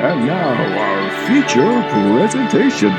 And now our feature presentation.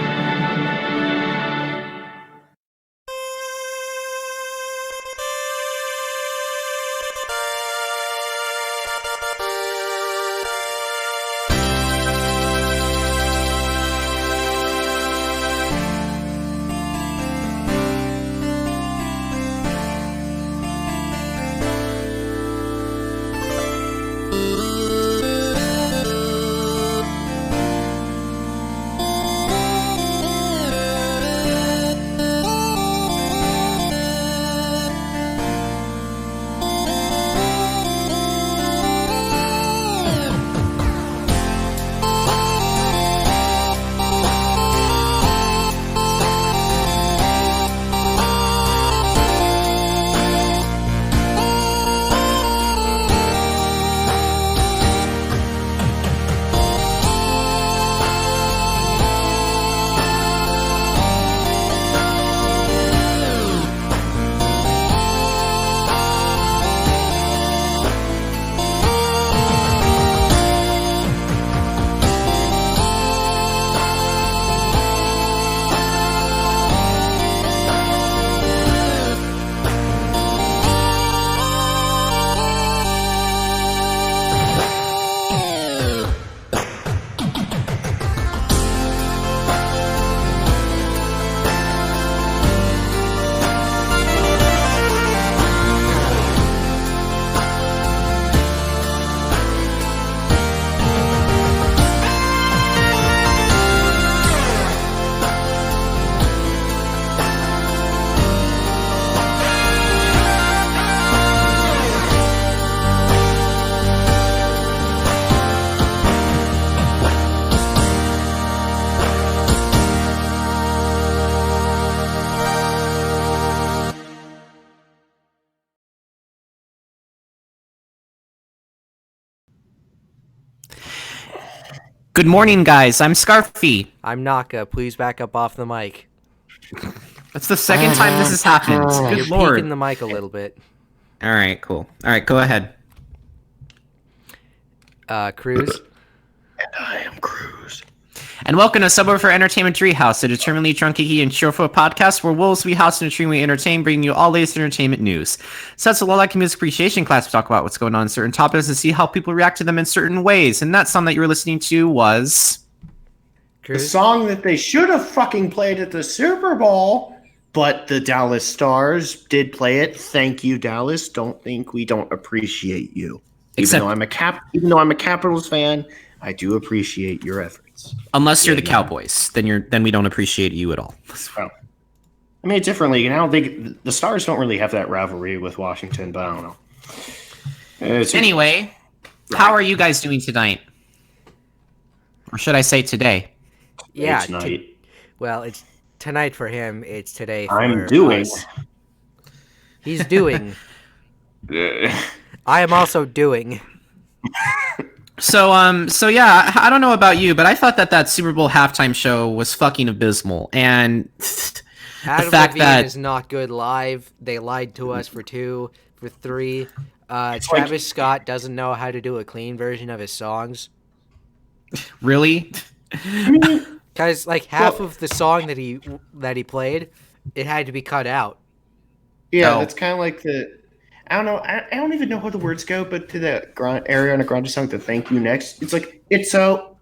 Good morning, guys. I'm Scarfy. I'm Naka. Please back up off the mic. That's the second time this has happened. Good You're lord. peeking the mic a little bit. All right, cool. All right, go ahead. Krüz. And I am Krüz. And welcome to Subwuffer Entertainment Treehouse, a determinedly drunky and cheerful podcast where wolves we house in a tree we entertain, bringing you all latest entertainment news. So that's a lot like a music appreciation class. We talk about what's going on in certain topics and see how people react to them in certain ways. And that song that you were listening to was the song that they should have fucking played at the Super Bowl, but the Dallas Stars did play it. Thank you, Dallas. Don't think we don't appreciate you. Even though I'm a Capitals fan, I do appreciate your efforts. Unless you're the Cowboys, then we don't appreciate you at all. Well, I mean, differently. I don't think the Stars don't really have that rivalry with Washington, but I don't know. Anyway, how are you guys doing tonight? Or should I say today? Yeah. Tonight. Well, it's tonight for him. It's today for I'm doing. us. He's doing. I am also doing. So yeah, I don't know about you, but I thought that Super Bowl halftime show was fucking abysmal, and Adam the fact Lavigne that is not good live. They lied to us for 3. Travis Scott doesn't know how to do a clean version of his songs. Really, Because like half of the song that he played, it had to be cut out. Yeah, that's kind of like the. I don't know. I don't even know how the words go, but to the Ariana Grande song, the "Thank You" next, it's like it's so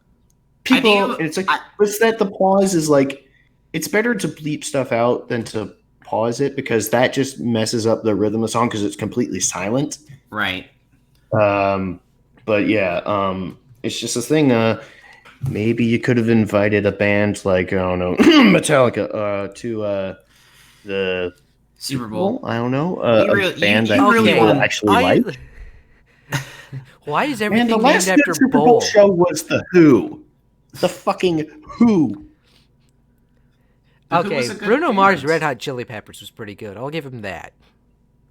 people. It's like what's that? The pause is like it's better to bleep stuff out than to pause it because that just messes up the rhythm of the song because it's completely silent. right? But yeah, it's just a thing. Maybe you could have invited a band like I don't know, Metallica, to the Super Bowl. I don't know. A band that really people actually like. Why is everything the named last after Super Bowl? Bowl show was the Who. The fucking Who. Okay, Bruno Mars' Red Hot Chili Peppers was pretty good. I'll give him that.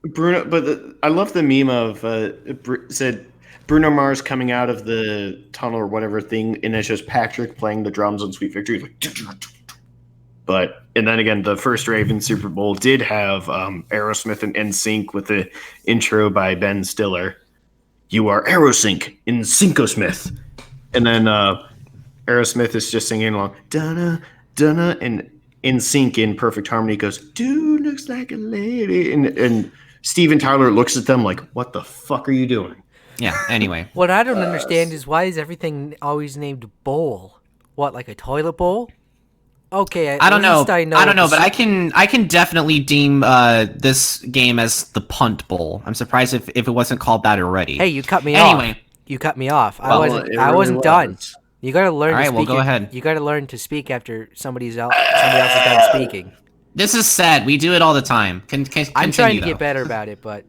Bruno, but I love the meme of said Bruno Mars coming out of the tunnel or whatever thing, and it's just Patrick playing the drums on Sweet Victory. Like, but and then again, the first Ravens Super Bowl did have Aerosmith and NSYNC with the intro by Ben Stiller. You are Aerosync in Syncosmith, and then Aerosmith is just singing along, Dunna, Dunna, and in sync, in perfect harmony, goes, dude looks like a lady. And Steven Tyler looks at them like, what the fuck are you doing? Yeah, anyway. What I don't understand is why is everything always named bowl? What, like a toilet bowl? Okay, I don't know. I don't know, but I can definitely deem this game as the punt bowl. I'm surprised if it wasn't called that already. Hey, you cut me off. Anyway. You cut me off. Well, I wasn't done. You gotta learn. All right, to speak well, go ahead. You gotta learn to speak after somebody else is done speaking. This is sad. We do it all the time. I'm trying to get better about it, but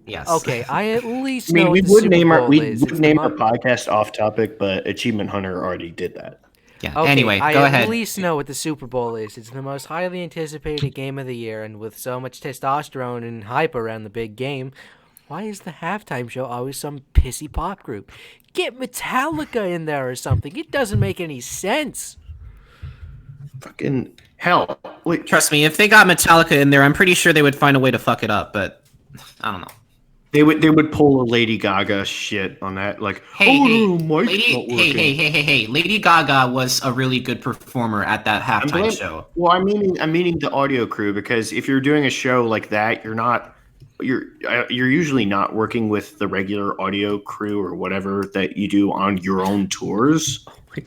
yes. Okay, I at least I mean, know we what the would Super name Bowl our we is. would It's name the our podcast off topic, but Achievement Hunter already did that. Yeah. Okay, Anyway, I go at ahead. least know what the Super Bowl is. It's the most highly anticipated game of the year, and with so much testosterone and hype around the big game, why is the halftime show always some pissy pop group? Get Metallica in there or something. It doesn't make any sense. Fucking hell. Wait, Trust me, if they got Metallica in there, I'm pretty sure they would find a way to fuck it up, but I don't know. they would pull a Lady Gaga shit on that, like, Lady Gaga was a really good performer at that halftime show. Well, I'm meaning the audio crew, because if you're doing a show like that, you're usually not working with the regular audio crew or whatever that you do on your own tours.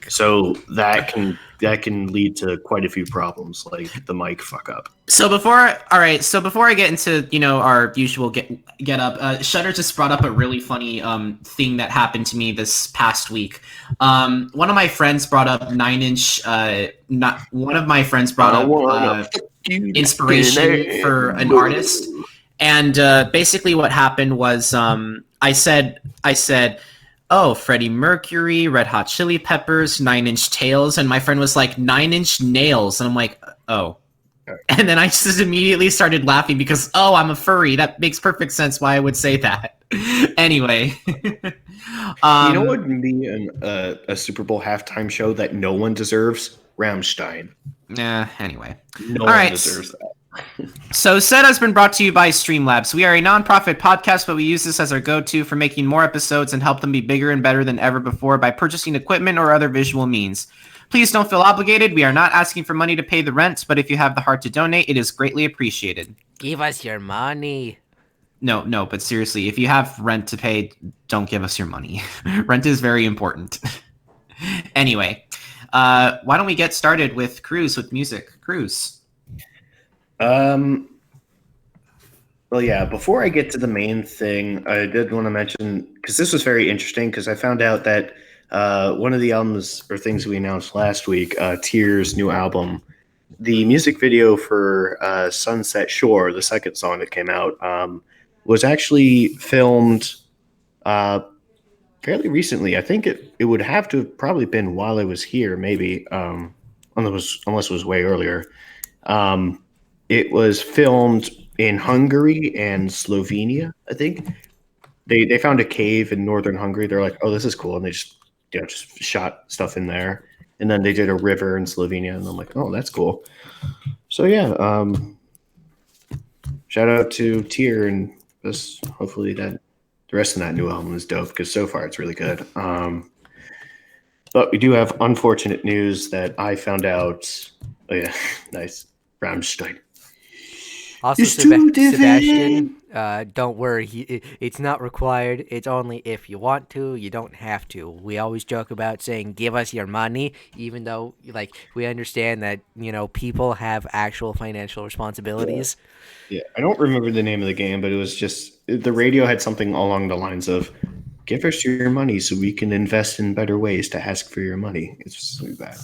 So that can lead to quite a few problems, like the mic fuck up. So before I get into our usual get up, Shutter just brought up a really funny thing that happened to me this past week. One of my friends brought up 9-inch. One of my friends brought up inspiration for an artist, and basically what happened was I said. Oh, Freddie Mercury, Red Hot Chili Peppers, 9-inch Tails, and my friend was like, 9-inch Nails, and I'm like, oh. And then I just immediately started laughing because, I'm a furry. That makes perfect sense why I would say that. Anyway. You know what would be a Super Bowl halftime show that no one deserves? Rammstein. Anyway. No one deserves that. So S.E.T has been brought to you by Streamlabs. We are a non-profit podcast, but we use this as our go-to for making more episodes and help them be bigger and better than ever before by purchasing equipment or other visual means. Please don't feel obligated. We are not asking for money to pay the rent, but if you have the heart to donate, it is greatly appreciated. Give us your money. No, but seriously, if you have rent to pay, don't give us your money. Rent is very important. Anyway, why don't we get started with Krüz with music? Krüz. Well, yeah, before I get to the main thing, I did want to mention, because this was very interesting, because I found out that one of the albums or things we announced last week, Tears' new album, the music video for Sunset Shore, the second song that came out, was actually filmed fairly recently. I think it would have to have probably been while I was here, maybe, unless it was way earlier. It was filmed in Hungary and Slovenia, I think. They found a cave in northern Hungary. They're like, oh, this is cool. And they just shot stuff in there. And then they did a river in Slovenia. And I'm like, oh, that's cool. So, yeah. Shout out to Tyr. And hopefully that the rest of that new album is dope, because so far it's really good. But we do have unfortunate news that I found out. Oh, yeah. Nice. Rammstein. Also, Sebastian, don't worry. It's not required. It's only if you want to. You don't have to. We always joke about saying, give us your money, even though, we understand that, people have actual financial responsibilities. Yeah, I don't remember the name of the game, but it was just, the radio had something along the lines of, give us your money so we can invest in better ways to ask for your money. It's just really bad.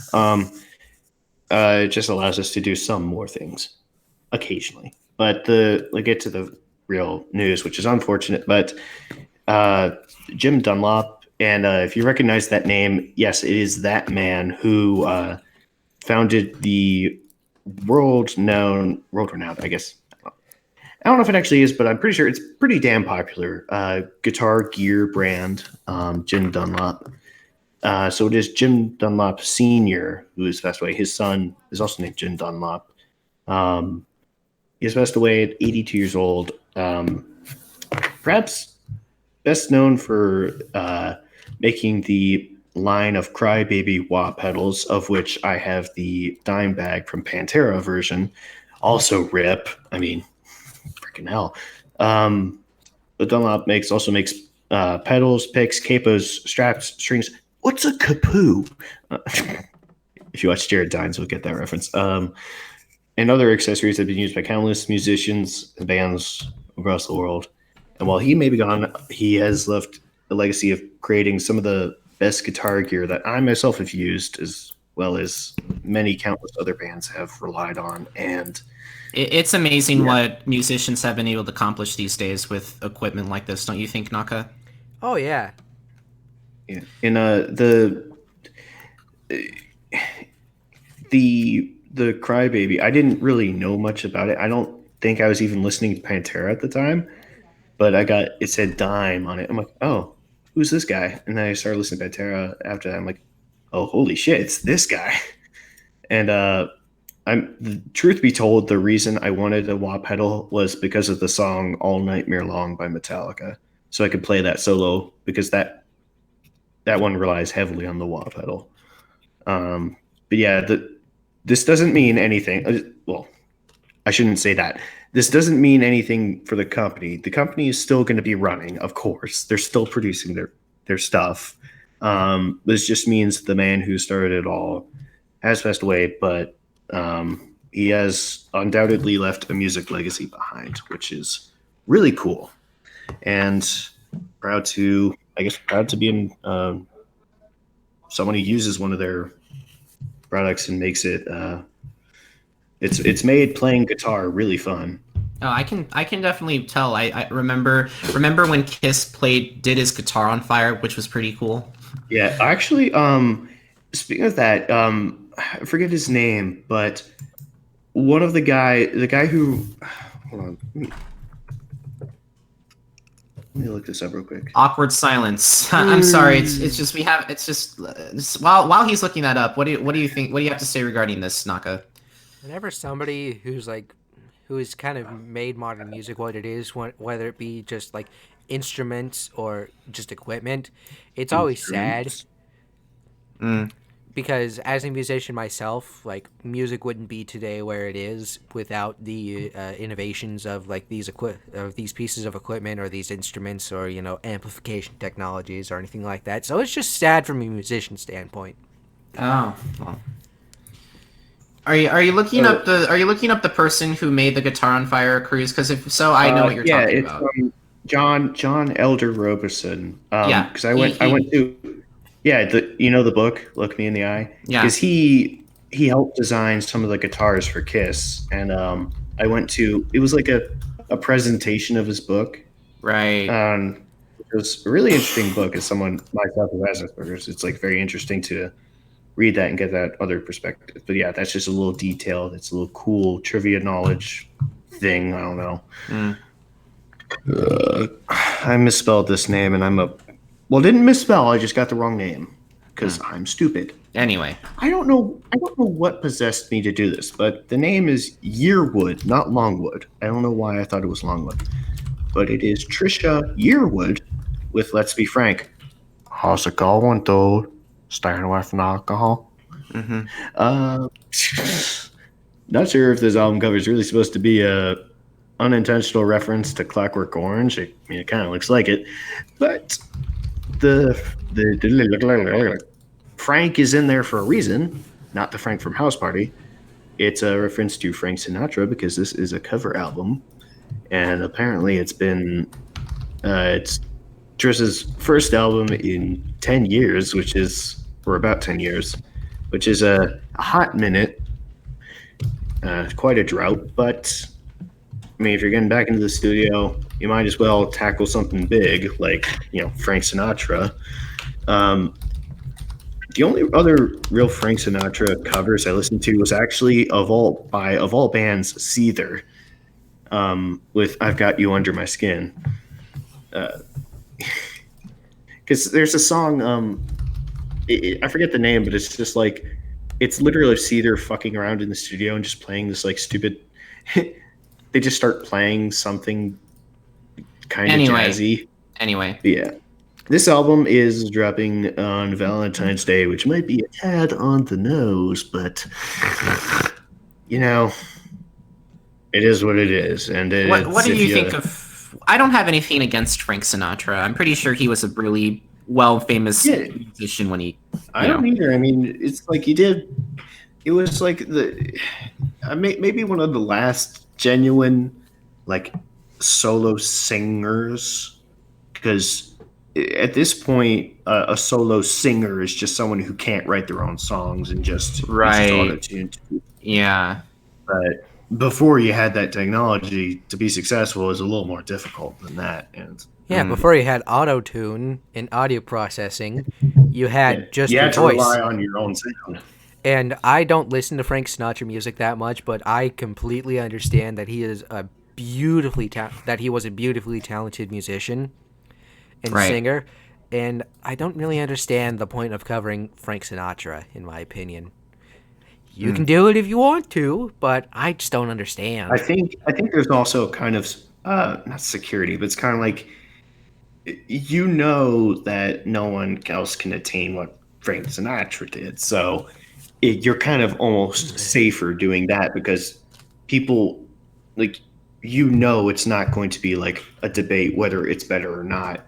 It just allows us to do some more things occasionally. But get to the real news, which is unfortunate. But Jim Dunlop, and if you recognize that name, yes, it is that man who founded the world-renowned, I guess. I don't know if it actually is, but I'm pretty sure it's pretty damn popular guitar gear brand, Jim Dunlop. So it is Jim Dunlop Sr. who has passed away. His son is also named Jim Dunlop. He has passed away at 82 years old. Perhaps best known for making the line of Crybaby wah pedals, of which I have the dime bag from Pantera version. Also rip. I mean, freaking hell. The Dunlop also makes pedals, picks, capos, straps, strings. What's a kapoo? If you watch Jared Dines, you'll get that reference. And other accessories have been used by countless musicians and bands across the world. And while he may be gone, he has left a legacy of creating some of the best guitar gear that I myself have used, as well as many countless other bands have relied on. And it's amazing what musicians have been able to accomplish these days with equipment like this, don't you think, Naka? Oh yeah. Yeah. In the Crybaby, I didn't really know much about it. I don't think I was even listening to Pantera at the time, but it said Dime on it. I'm like, oh, who's this guy? And then I started listening to Pantera after that. I'm like, oh, holy shit, it's this guy. And truth be told, the reason I wanted a wah pedal was because of the song All Nightmare Long by Metallica. So I could play that solo, because that one relies heavily on the wah pedal. But yeah, this doesn't mean anything. Well, I shouldn't say that. This doesn't mean anything for the company. The company is still going to be running, of course. They're still producing their stuff. This just means the man who started it all has passed away, but he has undoubtedly left a music legacy behind, which is really cool. And proud to be in someone who uses one of their products and makes it it's made playing guitar really fun. Oh, I can definitely tell. I remember when Kiss did his Guitar on Fire, which was pretty cool. Yeah, actually, speaking of that, I forget his name, but one of the guy who, hold on, let me look this up real quick. Awkward silence. I'm sorry. While he's looking that up, what do you think? What do you have to say regarding this, Naka? Whenever somebody who has kind of made modern music what it is, whether it be just like instruments or just equipment, it's always sad. Because as a musician myself, like, music wouldn't be today where it is without the innovations of like these pieces of equipment or these instruments or amplification technologies or anything like that. So it's just sad from a musician standpoint. Oh. Well. Are you looking up the person who made the Guitar on Fire, Krüz? Because if so, I know what you're talking about. John Elder Robeson. Because I went to. Yeah, the book, Look Me in the Eye? Yeah. Because he helped design some of the guitars for Kiss. And I went to, it was like a presentation of his book. Right. It was a really interesting book as someone myself who has Asperger's. It's like very interesting to read that and get that other perspective. But yeah, that's just a little detail. That's a little cool trivia knowledge thing. I don't know. I misspelled this name and didn't misspell. I just got the wrong name because I'm stupid. Anyway, I don't know what possessed me to do this, but the name is Yearwood, not Longwood. I don't know why I thought it was Longwood, but it is Trisha Yearwood with Let's Be Frank. How's it going, dude? Staying away from alcohol. Mm-hmm. Not sure if this album cover is really supposed to be a unintentional reference to Clockwork Orange. I mean, it kind of looks like it, but the Frank is in there for a reason, not the Frank from House Party. It's a reference to Frank Sinatra because this is a cover album, and apparently it's Trisha's first album in 10 years, or about 10 years, which is a hot minute, quite a drought, but I mean, if you're getting back into the studio, you might as well tackle something big like, Frank Sinatra. The only other real Frank Sinatra covers I listened to was actually of all bands, S.E.T, with "I've Got You Under My Skin." Because there's a song, I forget the name, but it's just like, it's literally S.E.T fucking around in the studio and just playing this like stupid. They just start playing something kind of jazzy. Anyway. Yeah. This album is dropping on Valentine's Day, which might be a tad on the nose, but you know, it is what it is. And What it's do if you you think of? I don't have anything against Frank Sinatra. I'm pretty sure he was a really well famous yeah, musician when he. I don't either. I mean, it's like he did. It was like maybe one of the last genuine like solo singers, because at this point a solo singer is just someone who can't write their own songs and just uses Right. auto-tune. Yeah. But before you had that technology, to be successful is a little more difficult than that. And Yeah, before you had auto-tune and audio processing, you had just you your had to voice. rely on your own sound. And I don't listen to Frank Sinatra music that much, but I completely understand that he is a that he was a beautifully talented musician and Right. singer, and I don't really understand the point of covering Frank Sinatra, in my opinion. You can do it if you want to, but I just don't understand. I think there's also kind of not security, but it's kind of like that no one else can attain what Frank Sinatra did. So you're kind of almost safer doing that because people like it's not going to be like a debate whether it's better or not.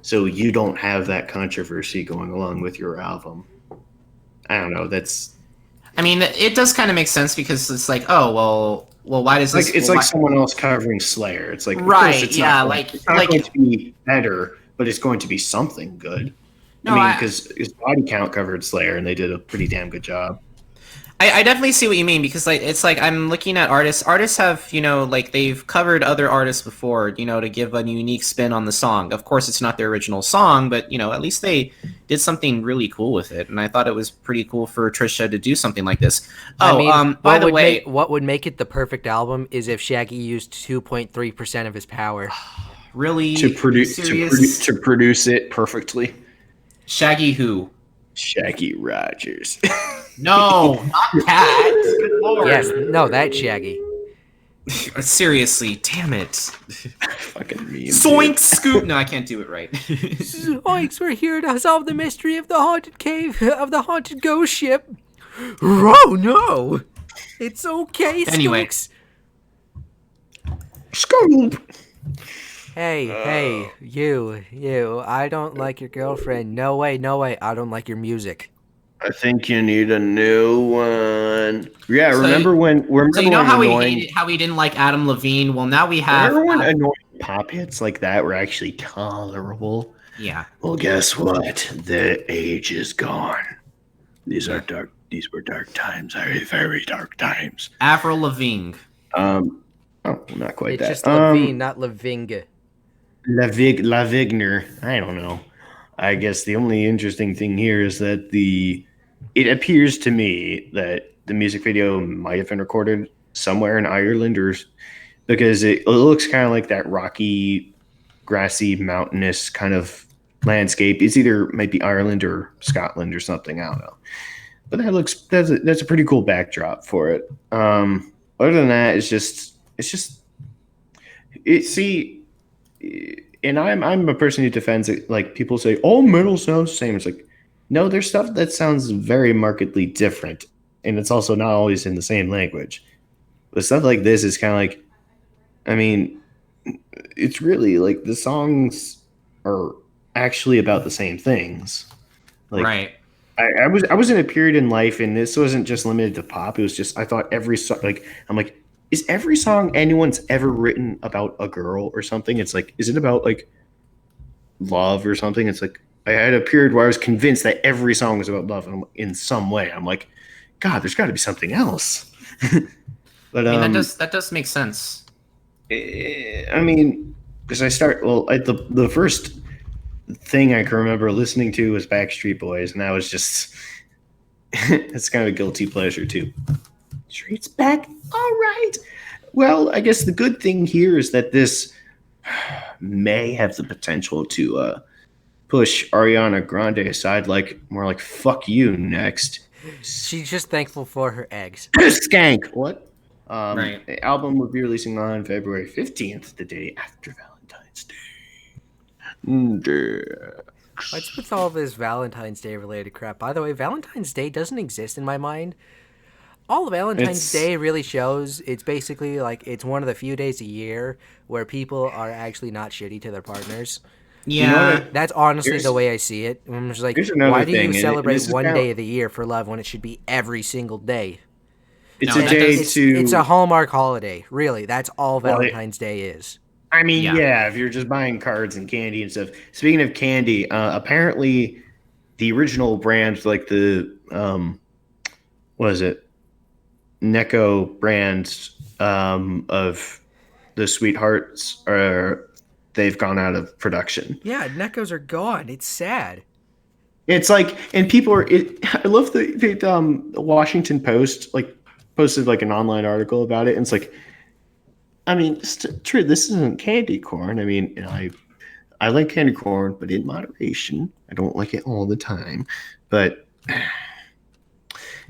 So you don't have that controversy going along with your album. I don't know. I mean, it does kind of make sense because it's like, oh well, why does this? Like it's like someone else covering Slayer. It's like right, of course it's yeah, it's not going to be better, but it's going to be something good. No, I mean, because his Body Count covered Slayer, and they did a pretty damn good job. I definitely see what you mean because like it's like I'm looking at artists. Artists have like they've covered other artists before, to give a unique spin on the song. Of course, it's not their original song, but at least they did something really cool with it. And I thought it was pretty cool for Trisha to do something like this. By the way, what would make it the perfect album is if Shaggy used 2.3% of his power. Really to produce it perfectly. Shaggy who? Shaggy Rogers. No, not that. Good Lord. Yes, no, that's Shaggy. Seriously, damn it. Fucking mean. Zoink, scoop. No, I can't do it right. Zoinks, we're here to solve the mystery of the haunted cave, of the haunted ghost ship. Oh, no. It's okay, Anyway. Scoop. Hey, you. I don't like your girlfriend. No way. I don't like your music. I think you need a new one. Yeah, So- remember when how we didn't like Adam Levine? Well, now we have. remember when annoying pop hits like that were actually tolerable? Yeah. Well, guess what? The age is gone. These were dark times. Very dark times. Avril Lavigne. Not quite It's that. just Lavigne, not Lavigne. Lavigne. I don't know. I guess the only interesting thing here is that it appears to me that the music video might have been recorded somewhere in Ireland, because it looks kind of like that rocky, grassy, mountainous kind of landscape. It's might be Ireland or Scotland or something. I don't know. But that's a pretty cool backdrop for it. Other than that, and I'm a person who defends it. Like people say, all metal sounds the same. It's like, no, there's stuff that sounds very markedly different, and it's also not always in the same language. But stuff like this is kind of like, I mean, it's really like the songs are actually about the same things. Like, Right. I was in a period in life, and this wasn't just limited to pop. It was just I thought every song, I'm like, is every song anyone's ever written about a girl or something? It's like, is it about like love or something? It's like I had a period where I was convinced that every song was about love in some way. I'm like, God, there's got to be something else. But I mean, that does make sense. I mean, because the first thing I can remember listening to was Backstreet Boys, and that was just it's kind of a guilty pleasure too. Streets back, all right. Well, I guess the good thing here is that this may have the potential to push Ariana Grande aside, more like fuck you next. She's just thankful for her eggs. Skank. What? Right. The album will be releasing on February 15th, the day after Valentine's Day. What's with all this Valentine's Day related crap? By the way, Valentine's Day doesn't exist in my mind. All Valentine's Day really shows, it's basically like it's one of the few days a year where people are actually not shitty to their partners. Yeah, that's honestly the way I see it. I'm just like, why do you celebrate one day of the year for love when it should be every single day? It's a day It's a Hallmark holiday. Really, that's all Valentine's Day is. I mean, yeah, if you're just buying cards and candy and stuff. Speaking of candy, apparently the original brand, like the what is it? Necco brand of the Sweethearts they've gone out of production. Yeah, Neckos are gone. It's sad. It's like, and people are. I love the Washington Post posted like an online article about it, and it's like, I mean, true. This isn't candy corn. I mean, I like candy corn, but in moderation. I don't like it all the time, but.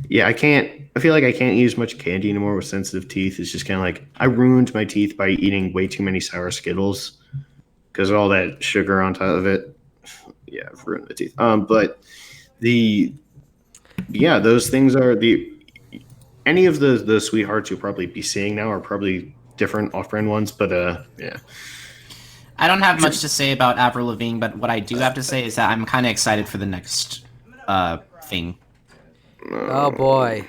Yeah, I feel like I can't use much candy anymore with sensitive teeth. It's just kind of like I ruined my teeth by eating way too many sour Skittles because of all that sugar on top of it. Yeah, I've ruined my teeth. But those things are any of the Sweethearts you'll probably be seeing now are probably different off-brand ones. But yeah. I don't have much to say about Avril Lavigne, but what I do have to say is that I'm kind of excited for the next thing. Oh boy.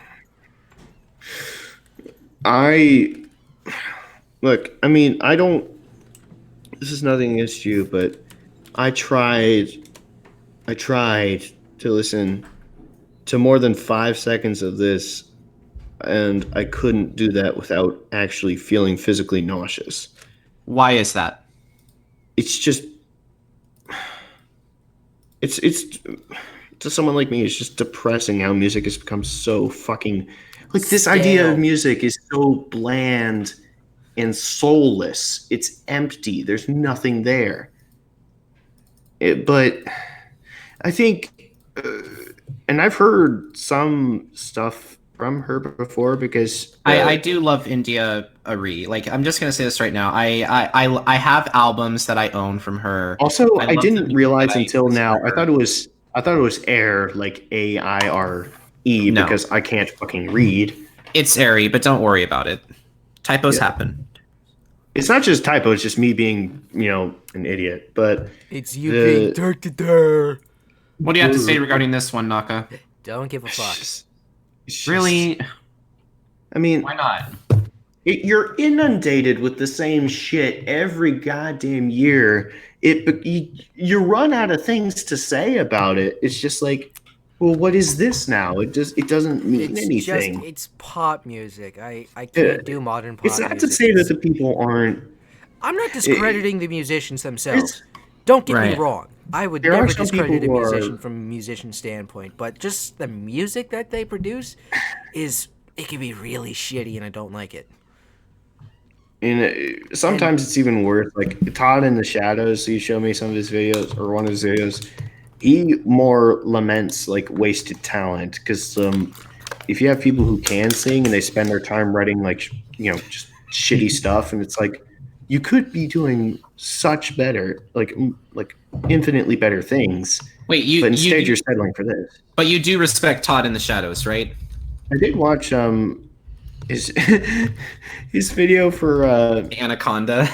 I mean, this is nothing against you, but I tried to listen to more than 5 seconds of this, and I couldn't do that without actually feeling physically nauseous. Why is that? It's just, it's to someone like me, it's just depressing how music has become so fucking like this idea of music is so bland and soulless. It's empty. There's nothing there. But I think, and I've heard some stuff from her before because I do love India Arie. Like, I'm just gonna say this right now. I have albums that I own from her. Also, I didn't realize until now. I thought it was Air, like Aire, because I can't fucking read. It's Arie, but don't worry about it. Typos happen. It's not just typo, it's just me being, an idiot. But it's you being there. What do you have to say regarding this one, Naka? Don't give a fuck. Really? I mean, why not? You're inundated with the same shit every goddamn year. You run out of things to say about it. It's just like, well, what is this now? It doesn't mean anything. It's pop music. I can't do modern pop music. It's not to say that the people aren't. I'm not discrediting the musicians themselves. Don't get me wrong. I would never discredit a musician from a musician standpoint, but just the music that they produce it can be really shitty, and I don't like it. And sometimes it's even worse. Like Todd in the Shadows, so you show me some of his videos or one of his videos. He more laments like wasted talent because if you have people who can sing and they spend their time writing like just shitty stuff, and it's like you could be doing such better, like infinitely better things. Wait, but instead you're settling for this. But you do respect Todd in the Shadows, right? I did watch his video for Anaconda.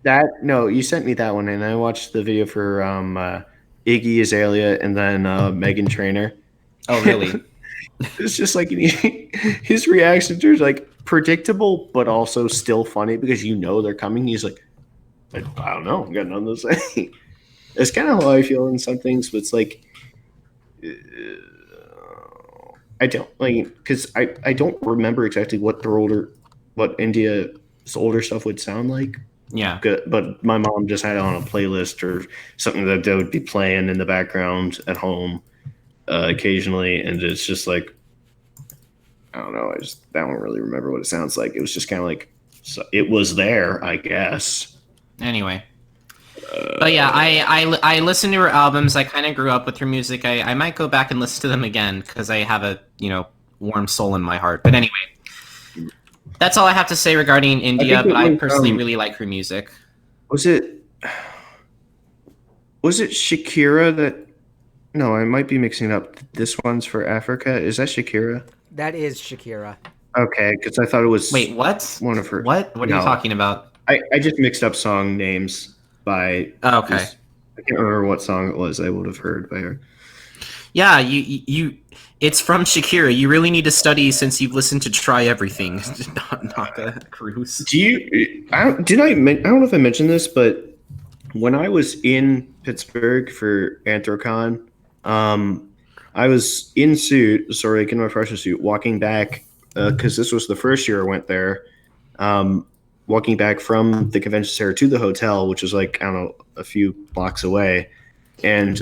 You sent me that one, and I watched the video for Iggy Azalea and then Meghan Trainor. Oh, really? It's just like his reactions are like predictable, but also still funny because they're coming. He's like, I don't know, I got nothing to say. It's kind of how I feel in some things, but it's like I don't because I don't remember exactly what India's older stuff would sound like. Yeah. But my mom just had it on a playlist or something that they would be playing in the background at home occasionally, and it's just like I don't know. I don't really remember what it sounds like. It was just kind of like it was there, I guess. Anyway. But yeah, I listened to her albums. I kind of grew up with her music. I might go back and listen to them again because I have a warm soul in my heart. But anyway, that's all I have to say regarding India. But I personally really like her music. Was it? Was it Shakira that? No, I might be mixing up. This one's for Africa. Is that Shakira? That is Shakira. Okay, because I thought it was. Wait, what? One of her. What? What are you talking about? I just mixed up song names by. Oh, okay. I can't remember what song it was. I would have heard by her. Yeah, you. It's from Shakira. You really need to study since you've listened to Try Everything. Naka Krüz. Do you? I don't know if I mentioned this, but when I was in Pittsburgh for Anthrocon, I was in suit, so like in my freshman suit, walking back because this was the first year I went there. Walking back from the convention center to the hotel, which was like I don't know a few blocks away, and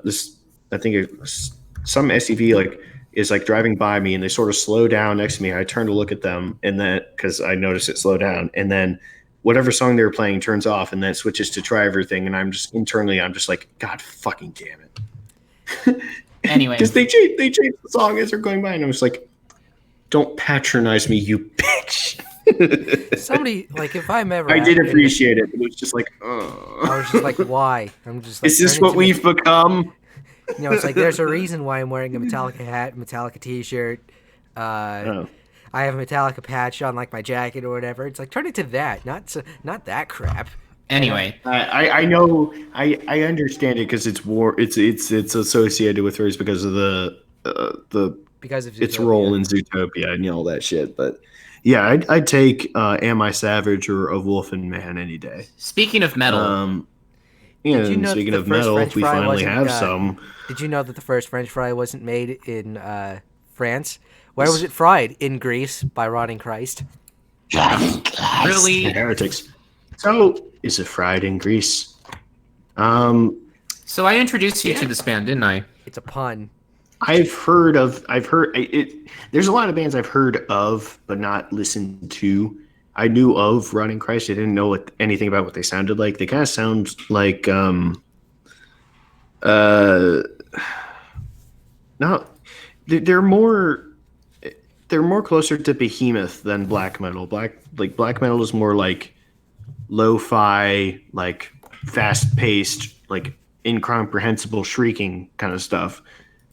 this I think it was some SUV like is like driving by me, and they sort of slow down next to me. I turn to look at them, and then because I noticed it slow down, and then whatever song they were playing turns off, and then it switches to Try Everything, and I'm just like, God fucking damn it. Anyway, because they changed the song as they're going by, and I was like, don't patronize me, you bitch. Somebody like if I'm ever I did appreciate it. It was just like, I was just like, why? I'm just like, is this what we've become? You know, it's like there's a reason why I'm wearing a Metallica hat, Metallica t-shirt. I have a Metallica patch on like my jacket or whatever. It's like turn it to that, not that crap. Anyway, I know I understand it because it's war. It's associated with hers because of because of its role in Zootopia and all that shit. But yeah, I'd take Am I Savage or A Wolf and Man any day. Speaking of metal, did you know speaking of metal, we finally have some. Did you know that the first French fry wasn't made in France? Where was it fried? In Greece by rotting Christ. Really? Heretics. So, is it fried in Greece? So I introduced you to this band, didn't I? It's a pun. I've heard it. There's a lot of bands I've heard of, but not listened to. I knew of Rotting Christ. I didn't know anything about what they sounded like. They kind of sound like no, they're more closer to Behemoth than black metal. Black metal is more like lo-fi, like fast-paced, like incomprehensible shrieking kind of stuff.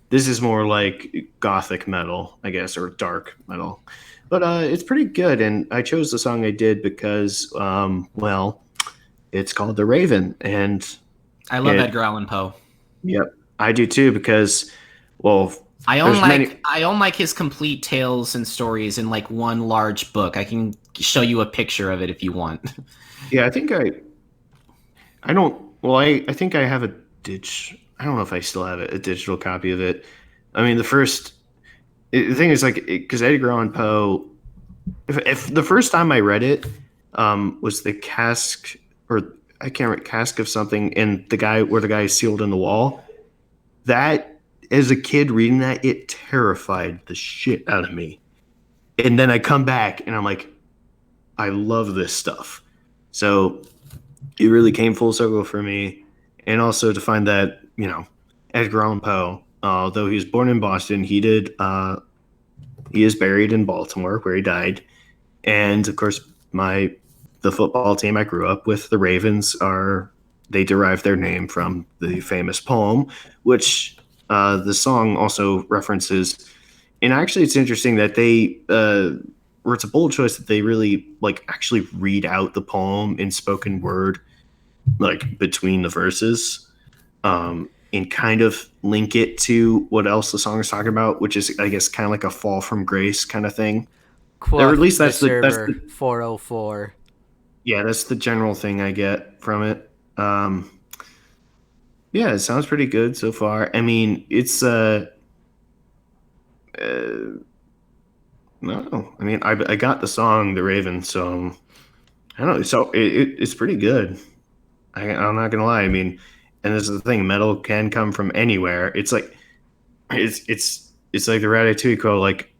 This is more like gothic metal, I guess, or dark metal. But it's pretty good, and I chose the song I did because, well, it's called The Raven, and I love Edgar Allan Poe. Yep, I do too because, well, I own like his complete tales and stories in like one large book. I can show you a picture of it if you want. Yeah, I think I don't. Well, I think I have a I don't know if I still have a digital copy of it. I mean, the thing is, like, because Edgar Allan Poe, if the first time I read it was the cask, or I can't remember, cask of something, and the guy is sealed in the wall, that, as a kid reading that, it terrified the shit out of me. And then I come back, and I'm like, I love this stuff. So it really came full circle for me. And also to find that, you know, Edgar Allan Poe, though he was born in Boston, he is buried in Baltimore where he died. And of course, the football team I grew up with, the Ravens, they derive their name from the famous poem, which the song also references. And actually, it's interesting that or it's a bold choice that they really like actually read out the poem in spoken word, like between the verses, and kind of link it to what else the song is talking about, which is, I guess, kind of like a fall from grace kind of thing. Or at least that's the 404. Yeah, that's the general thing I get from it. Yeah, it sounds pretty good so far. I mean, it's no, I mean, I got the song The Raven, so I don't know. So it's pretty good. I'm not gonna lie. I mean, and this is the thing: metal can come from anywhere. It's like it's like the Ratatouille quote, like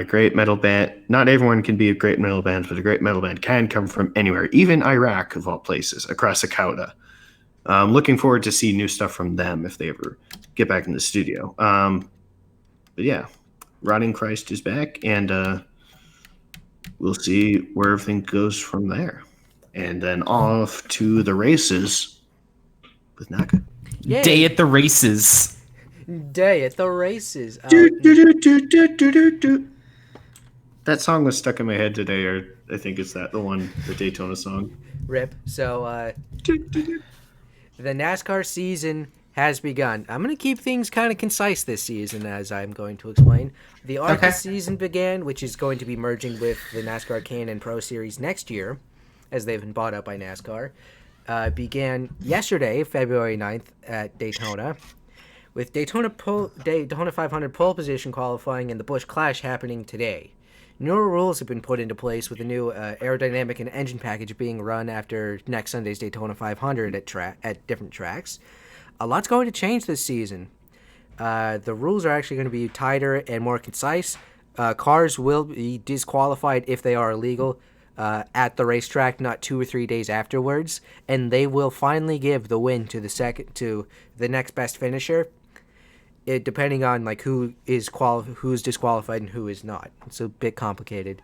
great metal band. Not everyone can be a great metal band, but a great metal band can come from anywhere, even Iraq of all places, across the Cauda. I'm looking forward to see new stuff from them if they ever get back in the studio. But yeah, Rotting Christ is back, and we'll see where everything goes from there. And then off to the races with Naka. Yay. Day at the races. Day at the races. That song was stuck in my head today, or I think it's the Daytona song. Rip. So, the NASCAR season has begun. I'm going to keep things kind of concise this season, as I'm going to explain. The ARCA season began, which is going to be merging with the NASCAR Can-Am Pro Series next year, as they've been bought up by NASCAR. Began yesterday, February 9th, at Daytona, with Daytona 500 pole position qualifying and the Busch Clash happening today. Newer rules have been put into place with the new aerodynamic and engine package being run after next Sunday's Daytona 500 at different tracks. A lot's going to change this season. The rules are actually going to be tighter and more concise. Cars will be disqualified if they are illegal at the racetrack, not 2 or 3 days afterwards, and they will finally give the win to the next best finisher. Depending on like who's disqualified and who is not. It's a bit complicated.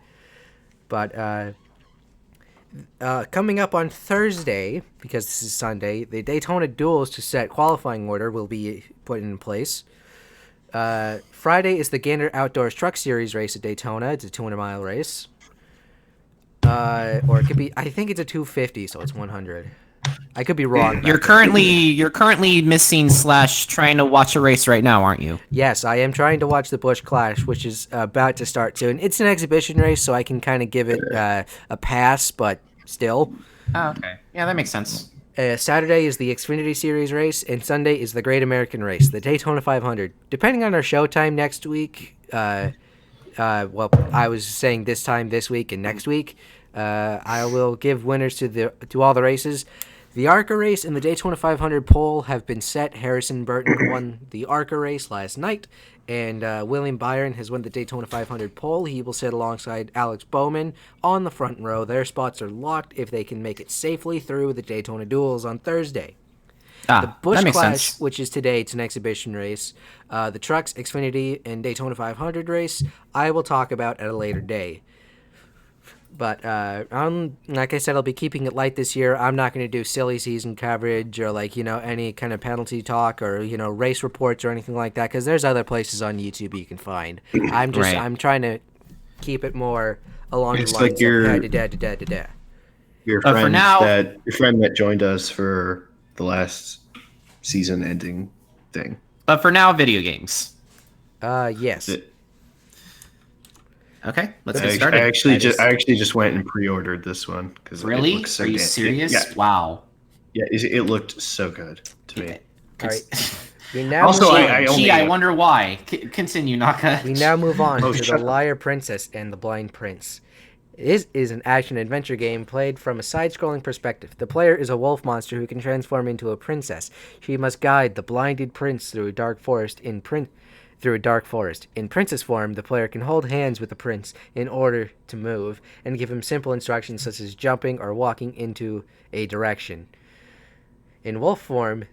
But coming up on Thursday, because this is Sunday, the Daytona duels to set qualifying order will be put in place. Friday is the Gander Outdoors Truck Series race at Daytona. It's a 200-mile race. Or it could be, I think it's a 250, so it's 100. I could be wrong. You're currently missing / trying to watch a race right now, aren't you? Yes, I am trying to watch the Busch Clash, which is about to start soon. It's an exhibition race, so I can kind of give it a pass, but still. Oh, okay. Yeah, that makes sense. Saturday is the Xfinity Series race, and Sunday is the Great American Race, the Daytona 500. Depending on our showtime next week, well, I was saying this week and next week, I will give winners to all the races. The ARCA race and the Daytona 500 pole have been set. Harrison Burton won the ARCA race last night, and William Byron has won the Daytona 500 pole. He will sit alongside Alex Bowman on the front row. Their spots are locked if they can make it safely through the Daytona duels on Thursday. The Busch Clash, which is today, it's an exhibition race. The Trucks, Xfinity, and Daytona 500 race, I will talk about at a later day. But like I said, I'll be keeping it light this year. I'm not going to do silly season coverage or any kind of penalty talk or race reports or anything like that, because there's other places on YouTube you can find. I'm trying to keep it more along the lines like of your friend that joined us for the last season ending thing. But for now, video games. Yes. Okay, let's get started. I actually just went and pre-ordered this one because really? It looks so Are you serious? Yeah. Wow. Yeah, it looked so good to me. All right. I wonder why. Continue, Naka. We now move on to The Liar Princess and the Blind Prince. It is an action-adventure game played from a side-scrolling perspective. The player is a wolf monster who can transform into a princess. She must guide the blinded prince through a dark forest. In princess form, the player can hold hands with the prince in order to move and give him simple instructions such as jumping or walking into a direction. In wolf form,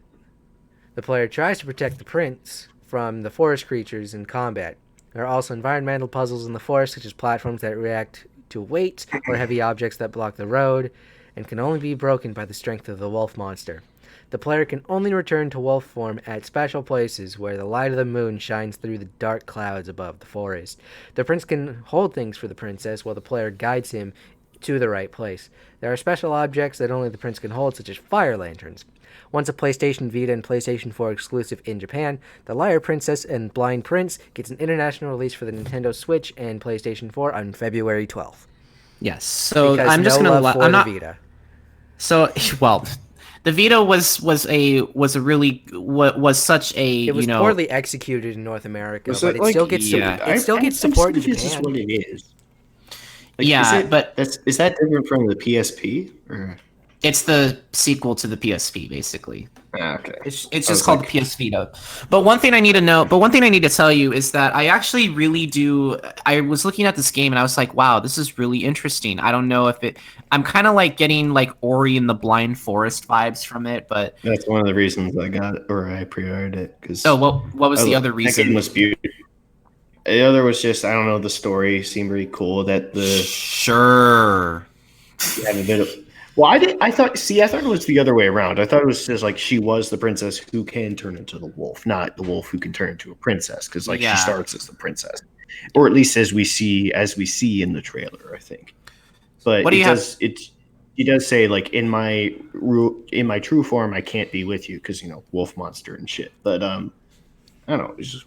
the player tries to protect the prince from the forest creatures in combat. There are also environmental puzzles in the forest, such as platforms that react to weight or heavy objects that block the road and can only be broken by the strength of the wolf monster. The player can only return to wolf form at special places where the light of the moon shines through the dark clouds above the forest. The prince can hold things for the princess while the player guides him to the right place. There are special objects that only the prince can hold, such as fire lanterns. Once a PlayStation Vita and PlayStation 4 exclusive in Japan, The Liar Princess and Blind Prince gets an international release for the Nintendo Switch and PlayStation 4 on February 12th. Yes, so because I'm just going to... I'm not... Vita. So, well... The Vita was such a it was poorly executed in North America, but it still gets support in Japan. This is what it is. Is that different from the PSP? Or? It's the sequel to the PSP, basically. Okay. It's just called the PS Vita. But one thing I need to tell you is that I actually really do. I was looking at this game and I was like, wow, this is really interesting. I don't know if I'm kind of like getting like Arie and the Blind Forest vibes from it, but that's one of the reasons I got it, or I pre-ordered it. What was the other reason? That game was beautiful. The other was just, I don't know, the story seemed really cool. Well, I thought it was the other way around. I thought it was just like she was the princess who can turn into the wolf, not the wolf who can turn into a princess. Because like she starts as the princess, or at least as we see in the trailer, I think. But he does say like in my true form, I can't be with you because wolf monster and shit. But I don't know. It's just,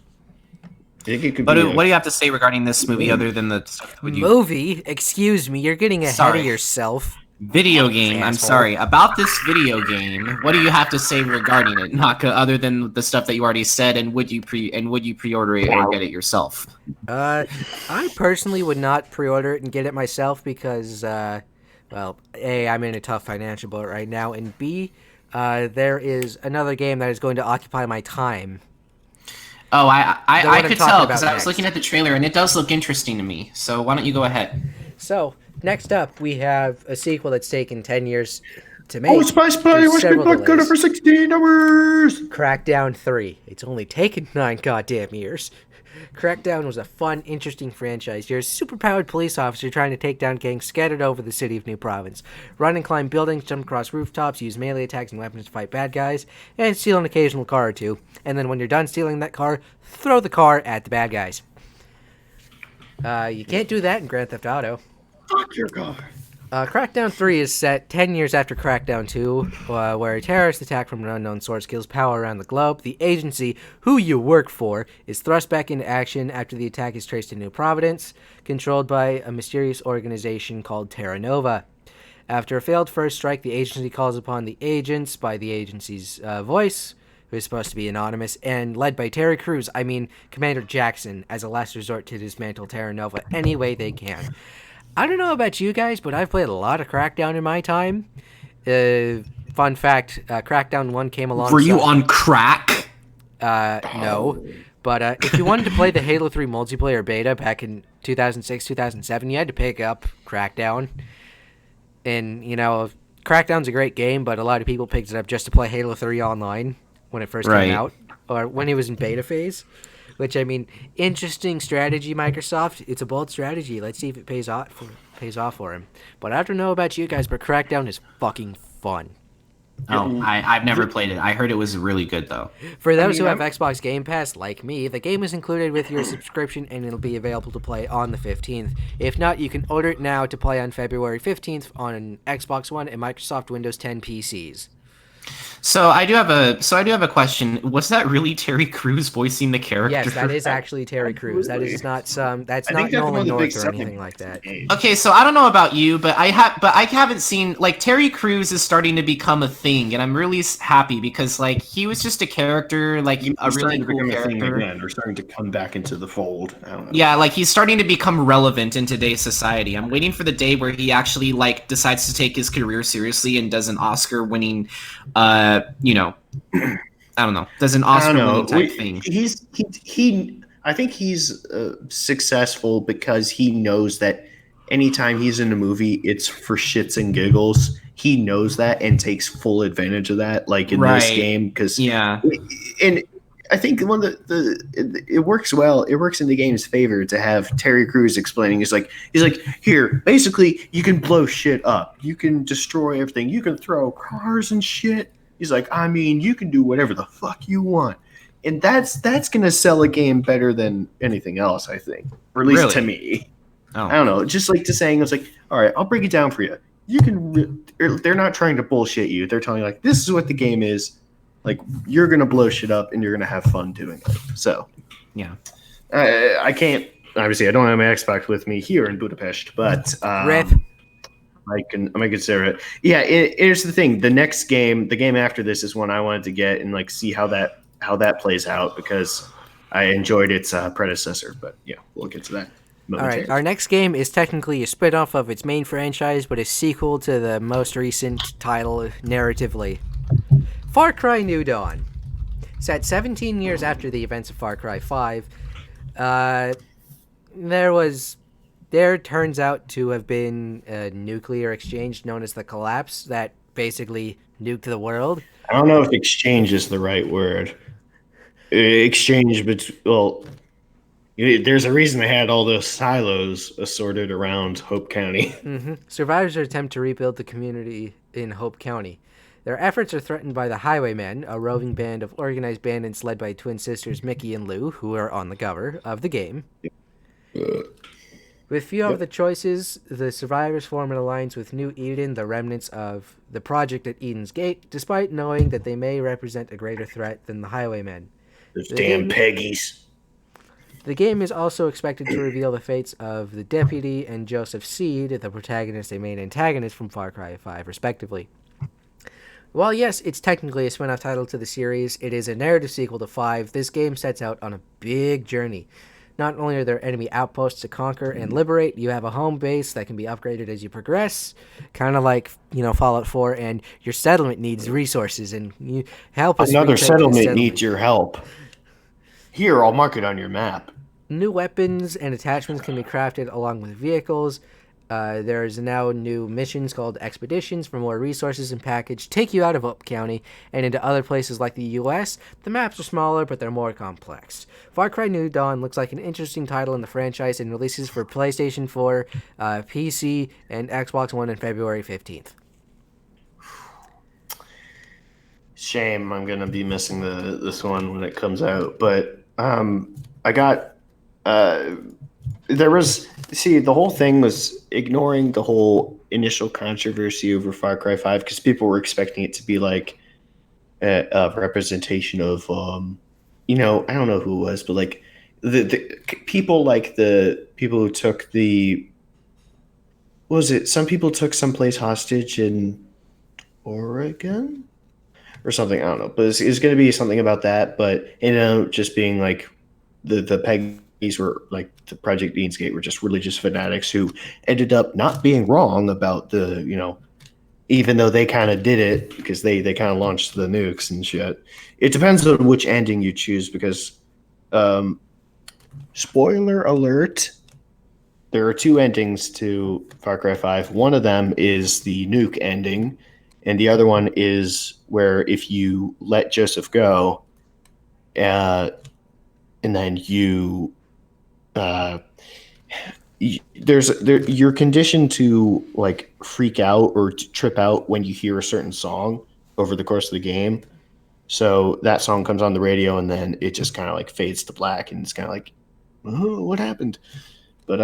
I think it could be. What do you have to say regarding this movie other than the stuff that movie? Excuse me, you're getting ahead of yourself. Video game. I'm sorry about this video game. What do you have to say regarding it, Naka? Other than the stuff that you already said, and would you pre-order it or get it yourself? I personally would not pre-order it and get it myself because, well, A, I'm in a tough financial boat right now, and B, there is another game that is going to occupy my time. Oh, I could tell because I was looking at the trailer and it does look interesting to me. So why don't you go ahead? So next up, we have a sequel that's taken 10 years to make. Oh, Spice Buddy, what's been good for 16 hours? Crackdown 3. It's only taken 9 goddamn years. Crackdown was a fun, interesting franchise. You're a superpowered police officer trying to take down gangs scattered over the city of New Province. Run and climb buildings, jump across rooftops, use melee attacks and weapons to fight bad guys, and steal an occasional car or two. And then when you're done stealing that car, throw the car at the bad guys. You can't do that in Grand Theft Auto. Fuck your car. Crackdown 3 is set 10 years after Crackdown 2, where a terrorist attack from an unknown source kills power around the globe. The agency, who you work for, is thrust back into action after the attack is traced to New Providence, controlled by a mysterious organization called Terra Nova. After a failed first strike, the agency calls upon the agents by the agency's voice, who is supposed to be anonymous, and led by Krüz, Commander Jackson, as a last resort to dismantle Terra Nova any way they can. I don't know about you guys, but I've played a lot of Crackdown in my time. Fun fact, Crackdown 1 came along... Were you on crack? No. But if you wanted to play the Halo 3 multiplayer beta back in 2006, 2007, you had to pick up Crackdown. And, Crackdown's a great game, but a lot of people picked it up just to play Halo 3 online when it first came out, or when it was in beta phase. Which, interesting strategy, Microsoft. It's a bold strategy. Let's see if it pays off for him. But I don't know about you guys, but Crackdown is fucking fun. Oh, I've never played it. I heard it was really good, though. For those who have Xbox Game Pass, like me, the game is included with your subscription, and it'll be available to play on the 15th. If not, you can order it now to play on February 15th on Xbox One and Microsoft Windows 10 PCs. So I do have a question. Was that really Terry Crews voicing the character? Yes, that is actually Terry Crews. That is not that's not Nolan North or anything like that. Okay, so I don't know about you, but I haven't seen Terry Crews is starting to become a thing, and I'm really happy because he was just a character, a really cool character. Again, or starting to come back into the fold. I don't know. Yeah, he's starting to become relevant in today's society. I'm waiting for the day where he actually decides to take his career seriously and does an Oscar-winning I don't know. Does an Oscar type thing. I think he's successful because he knows that anytime he's in a movie, it's for shits and giggles. He knows that and takes full advantage of that, in this game. And I think it works well. It works in the game's favor to have Terry Crews explaining. He's like, here, basically, you can blow shit up. You can destroy everything. You can throw cars and shit. He's like, you can do whatever the fuck you want. And that's going to sell a game better than anything else, I think. Or at least to me. Oh. I don't know. Just to saying, it's all right, I'll break it down for you. You can. They're not trying to bullshit you. They're telling you, this is what the game is. You're going to blow shit up and you're going to have fun doing it. So, yeah. I can't. Obviously, I don't have my Xbox with me here in Budapest, but. Rip. I might consider it. Yeah, here's the thing. The next game, the game after this, is one I wanted to get and see how that plays out because I enjoyed its predecessor. But yeah, we'll get to that. All right, our next game is technically a spin-off of its main franchise, but a sequel to the most recent title narratively. Far Cry New Dawn. Set 17 years after the events of Far Cry 5, there turns out to have been a nuclear exchange known as the Collapse that basically nuked the world. I don't know if exchange is the right word. Exchange, There's a reason they had all those silos assorted around Hope County. Survivors attempt to rebuild the community in Hope County. Their efforts are threatened by the Highwaymen, a roving band of organized bandits led by twin sisters Mickey and Lou, who are on the cover of the game. With few of the choices, the survivors form an alliance with New Eden, the remnants of the project at Eden's Gate, despite knowing that they may represent a greater threat than the Highwaymen. Those damn Peggies. The game is also expected to reveal the fates of the Deputy and Joseph Seed, the protagonist and main antagonist from Far Cry 5, respectively. While yes, it's technically a spin-off title to the series, it is a narrative sequel to 5. This game sets out on a big journey. Not only are there enemy outposts to conquer and liberate, you have a home base that can be upgraded as you progress, kind of like, Fallout 4, and your settlement needs resources, and you help us. Another settlement needs your help. Here, I'll mark it on your map. New weapons and attachments can be crafted along with vehicles. There's now new missions called Expeditions for more resources and package, take you out of Hope County and into other places like the US. The maps are smaller, but they're more complex. Far Cry New Dawn looks like an interesting title in the franchise and releases for PlayStation 4, PC, and Xbox One on February 15th. Shame I'm going to be missing this one when it comes out, but I got... the whole thing was ignoring the whole initial controversy over Far Cry 5 because people were expecting it to be like a representation of, I don't know who it was, but like the people, like the people who took some people took someplace hostage in Oregon or something. I don't know, but it's going to be something about that, but just being like the Peggies were like the Project Eden's Gate were just religious fanatics who ended up not being wrong about even though they kind of did it because they kind of launched the nukes and shit. It depends on which ending you choose because, spoiler alert, there are two endings to Far Cry 5. One of them is the nuke ending, and the other one is where if you let Joseph go, and then you're conditioned to like freak out or to trip out when you hear a certain song over the course of the game. So that song comes on the radio and then it just kind of like fades to black and it's kind of like, oh, what happened? But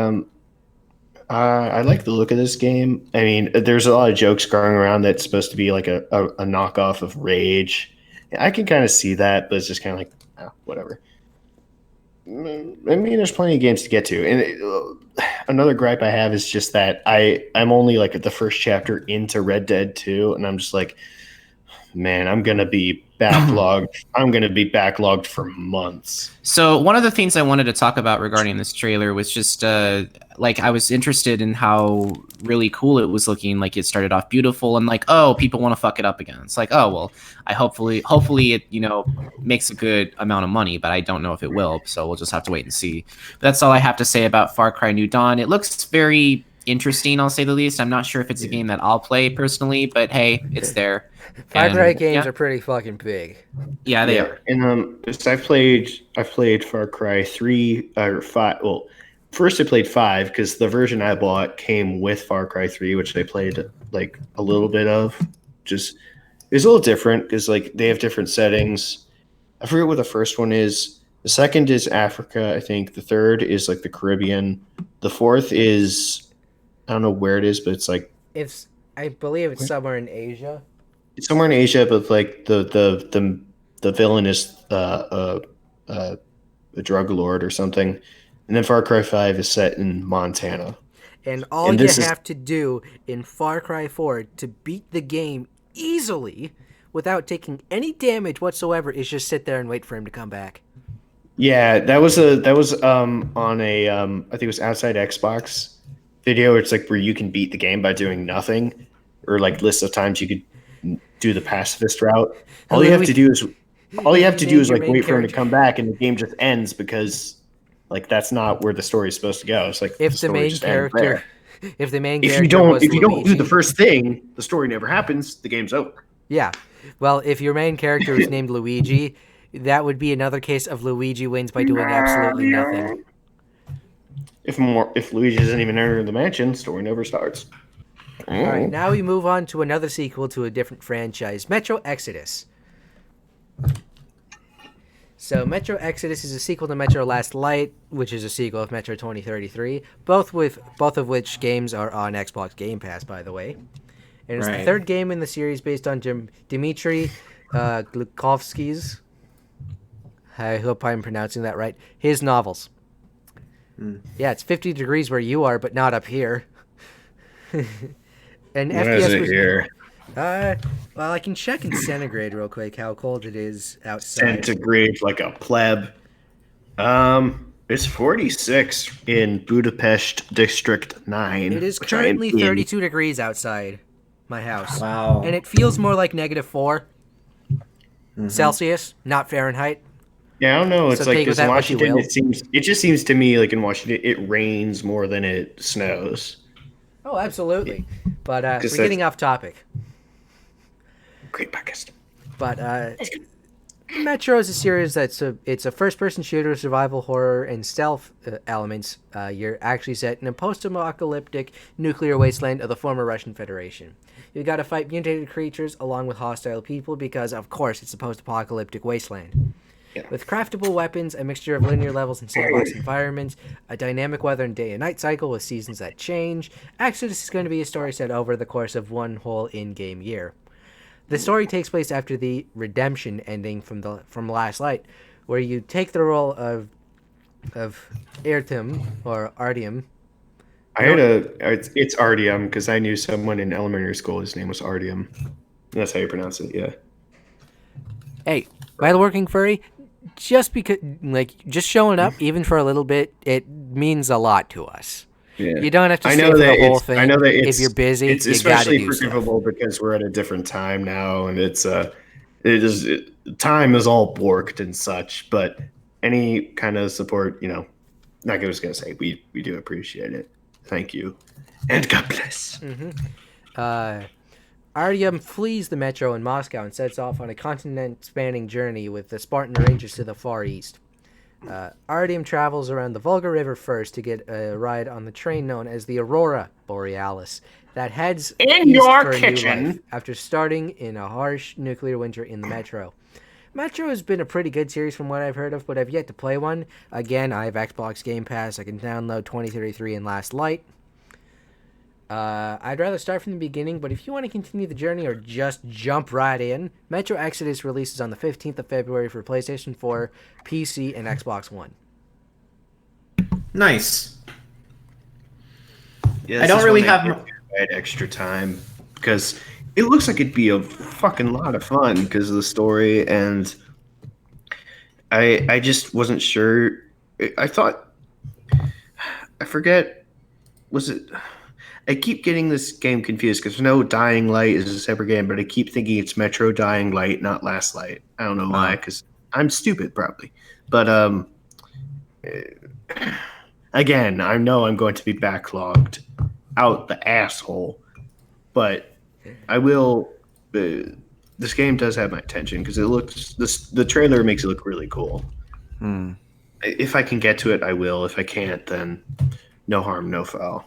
I like the look of this game. I mean, there's a lot of jokes going around that's supposed to be like a knockoff of Rage. I can kind of see that, but it's just kind of like, whatever. I mean, there's plenty of games to get to. And another gripe I have is just that I'm only like at the first chapter into Red Dead 2, and I'm just like, man, I'm going to be backlogged. I'm going to be backlogged for months. So one of the things I wanted to talk about regarding this trailer was just like I was interested in how really cool it was looking. Like it started off beautiful and like, oh, people want to fuck it up again. It's like, oh, well, hopefully it, makes a good amount of money, but I don't know if it will. So we'll just have to wait and see. But that's all I have to say about Far Cry New Dawn. It looks very interesting, I'll say the least. I'm not sure if it's a game that I'll play personally, but hey, it's there. Far Cry games are pretty fucking big. Yeah, they are. And I've played Far Cry 3 or 5. Well, first I played 5 because the version I bought came with Far Cry 3, which I played like a little bit of. Just it's a little different because like they have different settings. I forget what the first one is. The second is Africa, I think. The third is like the Caribbean. The fourth is I don't know where it is, but it's like I believe it's somewhere in Asia. It's somewhere in Asia, but like the villain is a drug lord or something, and then Far Cry 5 is set in Montana. And you have to do in Far Cry 4 to beat the game easily without taking any damage whatsoever is just sit there and wait for him to come back. Yeah, that was on a I think it was Outside Xbox video. It's like where you can beat the game by doing nothing, or like list of times you could do the pacifist route. All you have to do is like wait for him to come back, and the game just ends because like that's not where the story is supposed to go. It's like if the main character if you don't do the first thing, the story never happens. The game's over. Yeah, well, if your main character is named Luigi, that would be another case of Luigi wins by doing absolutely nothing. If Luigi doesn't even enter the mansion, story never starts. All right, now we move on to another sequel to a different franchise, Metro Exodus. So Metro Exodus is a sequel to Metro Last Light, which is a sequel of Metro 2033. Both of which games are on Xbox Game Pass, by the way. And it's the third game in the series based on Dmitry Glukhovsky's, I hope I'm pronouncing that right, his novels. Yeah, it's 50 degrees where you are, but not up here. And What FPS is it here? Well, I can check in centigrade real quick how cold it is outside. Centigrade like a pleb. It's 46 in Budapest District 9. It is currently 32 degrees outside my house. Wow. And it feels more like -4 Celsius, not Fahrenheit. Yeah, I don't know. It's So like take with because in that what you Washington, will. it just seems to me like in Washington it rains more than it snows. Oh, absolutely. But we're 'Cause getting off topic. Great podcast. But Metro is a series it's a first-person shooter, survival horror, and stealth elements. You're actually set in a post-apocalyptic nuclear wasteland of the former Russian Federation. You got to fight mutated creatures along with hostile people because, of course, it's a post-apocalyptic wasteland. Yeah. With craftable weapons, a mixture of linear levels and sandbox environments, a dynamic weather and day and night cycle with seasons that change, Exodus is going to be a story set over the course of one whole in-game year. The story takes place after the redemption ending from Last Light, where you take the role of Artyom or Artyom. It's Artyom because I knew someone in elementary school. His name was Artyom. That's how you pronounce it. Yeah. Hey, metalworking furry, just showing up even for a little bit, it means a lot to us. Yeah. You don't have to stay for the whole thing. I know that if you're busy, it's you got to especially do stuff. forgivable because we're at a different time now, and time is all borked and such. But any kind of support, not just gonna say we do appreciate it. Thank you, and God bless. Artyom flees the metro in Moscow and sets off on a continent-spanning journey with the Spartan Rangers to the Far East. Artyom travels around the Volga River first to get a ride on the train known as the Aurora Borealis that heads In east your for a new kitchen. life after starting in a harsh nuclear winter in the metro. Metro has been a pretty good series from what I've heard of, but I've yet to play one. Again, I have Xbox Game Pass. I can download 2033 and Last Light. I'd rather start from the beginning, but if you want to continue the journey or just jump right in, Metro Exodus releases on the 15th of February for PlayStation 4, PC, and Xbox One. Nice. Yeah, I don't really have extra time because it looks like it'd be a fucking lot of fun because of the story, and I just wasn't sure. I forget. Was it? I keep getting this game confused because no Dying Light is a separate game, but I keep thinking it's Metro Dying Light, not Last Light. I don't know why, because I'm stupid probably. But again, I know I'm going to be backlogged out the asshole, but I will. This game does have my attention because it looks. The trailer makes it look really cool. If I can get to it, I will. If I can't, then no harm, no foul.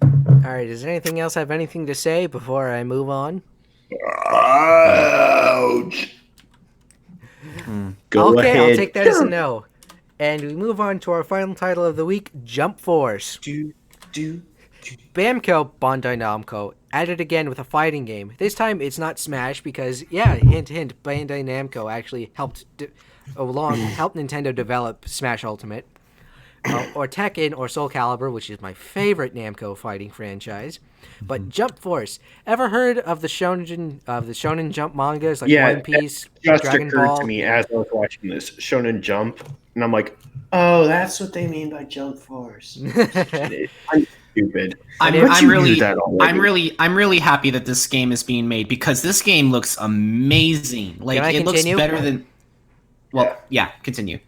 All right, does anything else have anything to say before I move on? Ouch. Go okay, ahead. I'll take that as a no. And we move on to our final title of the week, Jump Force. Bamco, Bandai Namco, at it again with a fighting game. This time it's not Smash because, hint, Bandai Namco actually helped Nintendo develop Smash Ultimate. Or Tekken or Soul Calibur, which is my favorite Namco fighting franchise. But Jump Force. Ever heard of the Shonen Jump mangas like One Piece, just Dragon occurred Ball? to me as I was watching this Shonen Jump, and I'm like, oh, that's what they mean by Jump Force. I'm stupid. I'm really happy that this game is being made because this game looks amazing. Like it looks better than. Well, yeah, continue.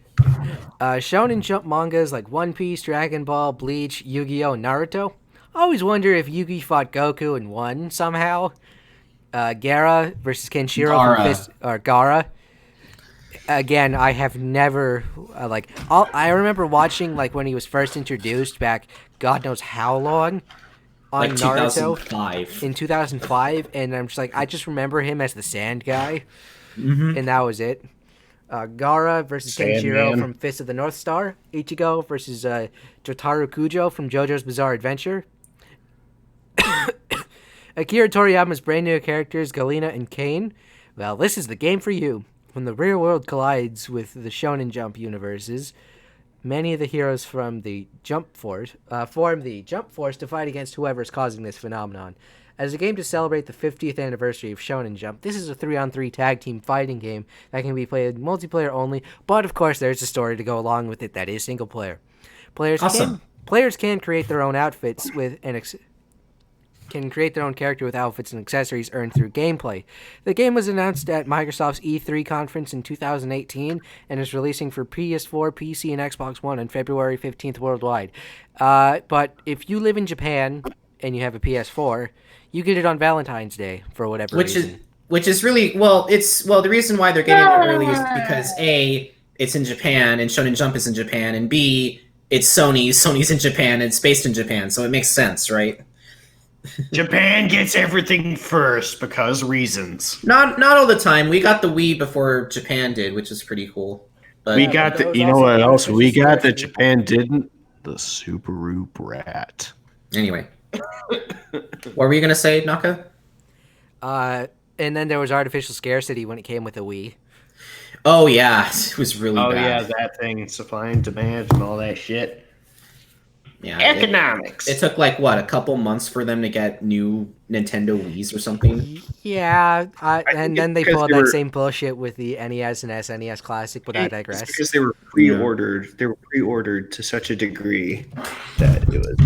Shonen Jump mangas like One Piece, Dragon Ball, Bleach, Yu-Gi-Oh, and Naruto. I always wonder if Yugi fought Goku and won somehow. Gaara versus Kenshiro from Gara. again, I have never I remember watching like when he was first introduced back, God knows how long, on Like Naruto 2005. in 2005, and I'm just like, I just remember him as the Sand guy, Mm-hmm. and that was it. Gara versus Kenshiro Sandman. from Fist of the North Star. Ichigo versus Jotaro Kujo from JoJo's Bizarre Adventure. Akira Toriyama's brand new characters, Galena and Kane. Well, this is the game for you. When the real world collides with the Shonen Jump universes, many of the heroes from the Jump Force form the Jump Force to fight against whoever is causing this phenomenon. As a game to celebrate the 50th anniversary of Shonen Jump, this is a 3-on-3 tag team fighting game that can be played multiplayer only, but of course there's a story to go along with it that is single player. Players can create their own outfits with can create their own character with outfits and accessories earned through gameplay. The game was announced at Microsoft's E3 conference in 2018 and is releasing for PS4, PC, and Xbox One on February 15th worldwide. But if you live in Japan and you have a PS4, you get it on Valentine's Day for whatever reason. Which is really the reason why they're getting it early is because A, it's in Japan and Shonen Jump is in Japan, and B, it's Sony's in Japan and it's based in Japan, so it makes sense, right? Japan gets everything first because reasons. Not all the time. We got the Wii before Japan did, which is pretty cool. But We got the. You know what else we got that Japan didn't? The Subaru Brat. Anyway, what were you gonna say, Naka? And then there was artificial scarcity when it came with the Wii. Oh yeah, it was really bad. Oh yeah, that thing, supply and demand and all that shit. Yeah, Economics. It took like what, a couple months for them to get new Nintendo Wiis or something. Yeah, and then they pulled they that were- same bullshit with the NES and SNES Classic, but I digress. It's because they were pre-ordered. They were pre-ordered to such a degree that it was.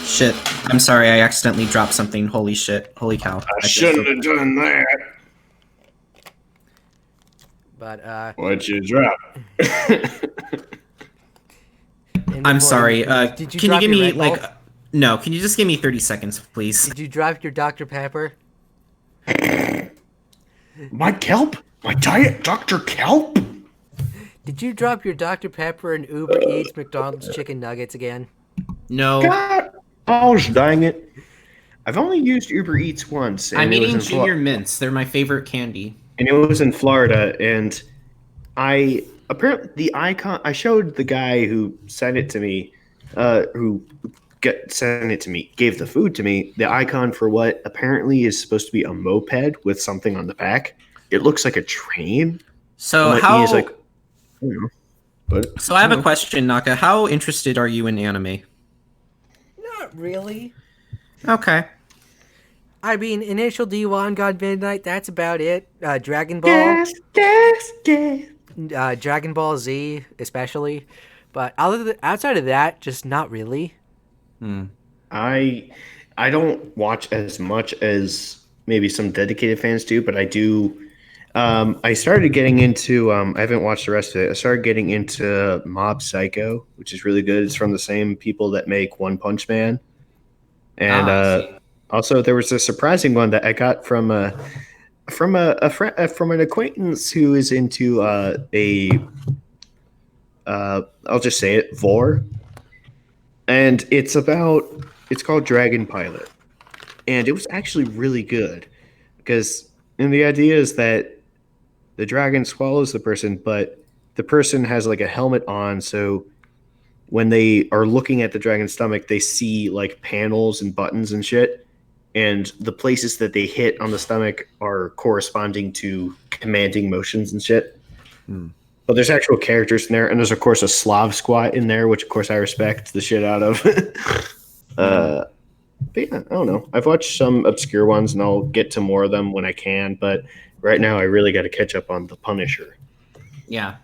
Shit, I'm sorry, I accidentally dropped something. Holy shit, holy cow. I shouldn't have done that. But What'd you drop? I'm sorry. Did you can you drop give your me Red Bull? like? No, can you just give me 30 seconds, please? Did you drop your Dr. Pepper? My kelp? My diet Dr. Kelp? Did you drop your Dr. Pepper and Uber Eats McDonald's chicken nuggets again? No. God, gosh dang it. I've only used Uber Eats once. And I'm it was eating in Junior Mints. They're my favorite candy. And it was in Florida, and apparently the icon I showed the guy who sent it to me, gave the food to me, the icon for what apparently is supposed to be a moped with something on the back. It looks like a train. So And how? he's like, I don't know, but So I have a question, Naka. How interested are you in anime? Not really. Okay. I mean, Initial D1, God Midnight, that's about it. Dragon Ball. Dragon Ball Z, especially. But outside of that, just not really. I don't watch as much as maybe some dedicated fans do, but I do. I started getting into. I haven't watched the rest of it. I started getting into Mob Psycho, which is really good. It's from the same people that make One Punch Man, and also there was a surprising one that I got from a friend, from an acquaintance who is into I'll just say it, vor, and it's called Dragon Pilot, and it was actually really good because, and the idea is that the dragon swallows the person, but the person has like a helmet on, so when they are looking at the dragon's stomach, they see like panels and buttons and shit, and the places that they hit on the stomach are corresponding to commanding motions and shit. But there's actual characters in there, and there's of course a Slav squat in there, which of course I respect the shit out of. But yeah, I don't know. I've watched some obscure ones, and I'll get to more of them when I can. But right now, I really got to catch up on The Punisher. Yeah.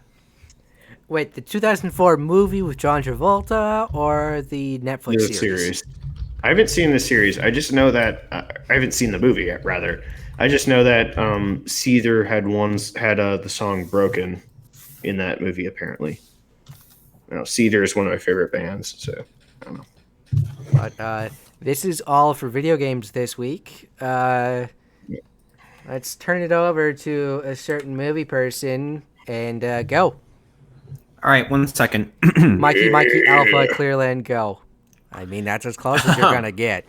Wait, the 2004 movie with John Travolta or the Netflix series? I haven't seen the series. I just know that I haven't seen the movie yet. Rather, I just know that Seether had the song "Broken" in that movie. Apparently, Seether is one of my favorite bands. So I don't know. But this is all for video games this week. let's turn it over to a certain movie person and go. All right, 1 second. Mikey, Alpha, Clearland, go. I mean, that's as close as you're gonna get.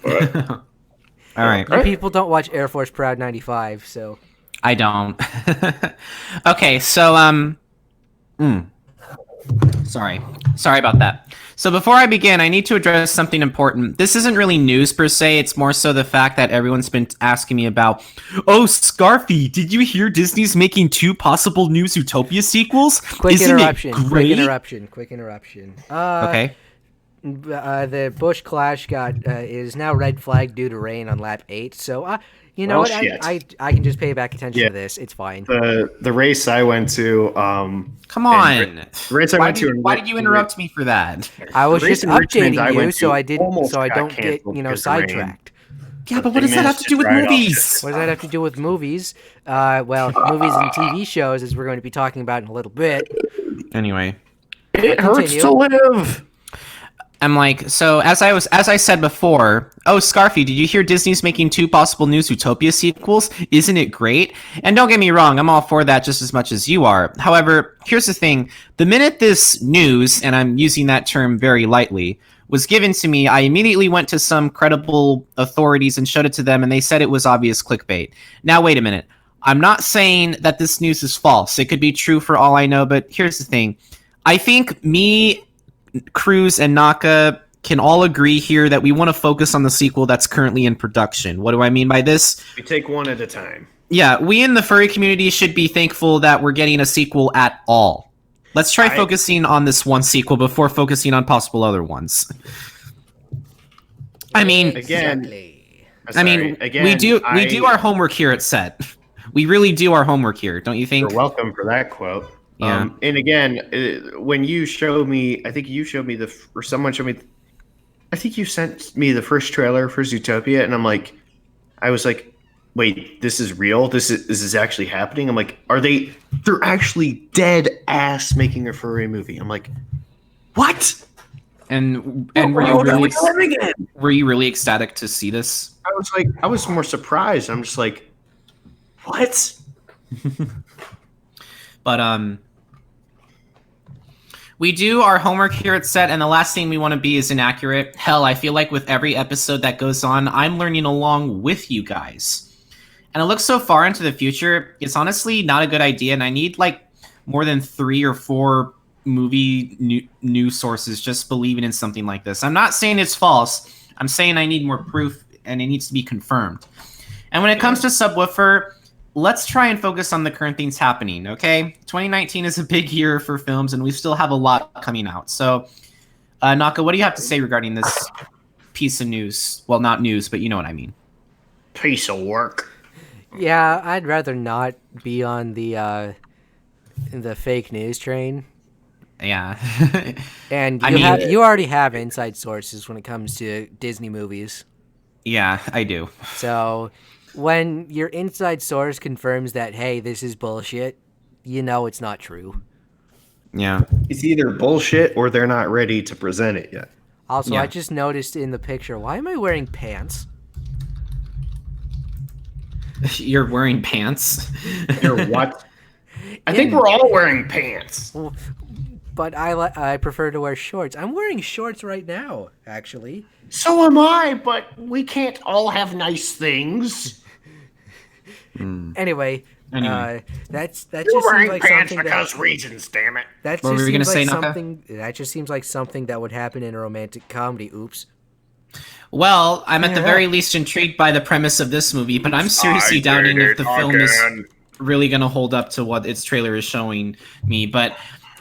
All right. You people don't watch Air Force Proud 95, so. I don't. Okay, so Sorry about that. So before I begin, I need to address something important. This isn't really news per se, it's more so the fact that everyone's been asking me about, oh, Scarfy, did you hear Disney's making 2 possible new Zootopia sequels? Quick Isn't interruption. It great? Quick interruption. Okay. The Bush Clash is now red flagged due to rain on lap 8, so you know what? I can just pay back attention to this. It's fine. The race I went to. Come on. The race I went to. Why did you interrupt me for that? I was just updating you, so I don't get sidetracked. Yeah, but what does that have to do with movies? What does that have to do with movies? Well, movies and TV shows, as we're going to be talking about in a little bit. Anyway, it hurts to live. I'm like, so as I said before, oh, Scarfy, did you hear Disney's making 2 possible new Zootopia sequels? Isn't it great? And don't get me wrong, I'm all for that just as much as you are. However, here's the thing. The minute this news, and I'm using that term very lightly, was given to me, I immediately went to some credible authorities and showed it to them, and they said it was obvious clickbait. Now, wait a minute. I'm not saying that this news is false. It could be true for all I know, but here's the thing. I think me, Krüz, and Naka can all agree here that we want to focus on the sequel that's currently in production. What do I mean by this? We take one at a time. Yeah, we in the furry community should be thankful that we're getting a sequel at all. Let's try focusing on this one sequel before focusing on possible other ones. I mean, we do our homework here at S.E.T. We really do our homework here, don't you think? You're welcome for that quote. Yeah. And again, when you showed me, I think you showed me someone showed me, I think you sent me the first trailer for Zootopia, and I was like, wait, this is real? This is actually happening? I'm like, they're actually dead ass making a furry movie. I'm like, what? And were you really ecstatic to see this? I was more surprised. I'm just like, what? But we do our homework here at S.E.T, and the last thing we want to be is inaccurate. Hell, I feel like with every episode that goes on, I'm learning along with you guys. And it looks so far into the future, it's honestly not a good idea, and I need like more than 3 or 4 movie news sources just believing in something like this. I'm not saying it's false. I'm saying I need more proof, and it needs to be confirmed. And when it comes to Subwuffer, let's try and focus on the current things happening, okay? 2019 is a big year for films, and we still have a lot coming out. So, Naka, what do you have to say regarding this piece of news? Well, not news, but you know what I mean. Piece of work. Yeah, I'd rather not be on the fake news train. Yeah. And you already have inside sources when it comes to Disney movies. Yeah, I do. So when your inside source confirms that, hey, this is bullshit, you know it's not true. Yeah. It's either bullshit or they're not ready to present it yet. Also, Yeah. I just noticed in the picture, why am I wearing pants? You're wearing pants? You're what? I think we're all wearing pants. But I prefer to wear shorts. I'm wearing shorts right now, actually. So am I, but we can't all have nice things. Anyway, that just You're seems wearing like pants something because reasons, damn it. that What just were you gonna seems say, like Naka? something that just seems like something that would happen in a romantic comedy. Oops. Well, I'm at the very least intrigued by the premise of this movie, but I'm seriously doubting if the film is really going to hold up to what its trailer is showing me. But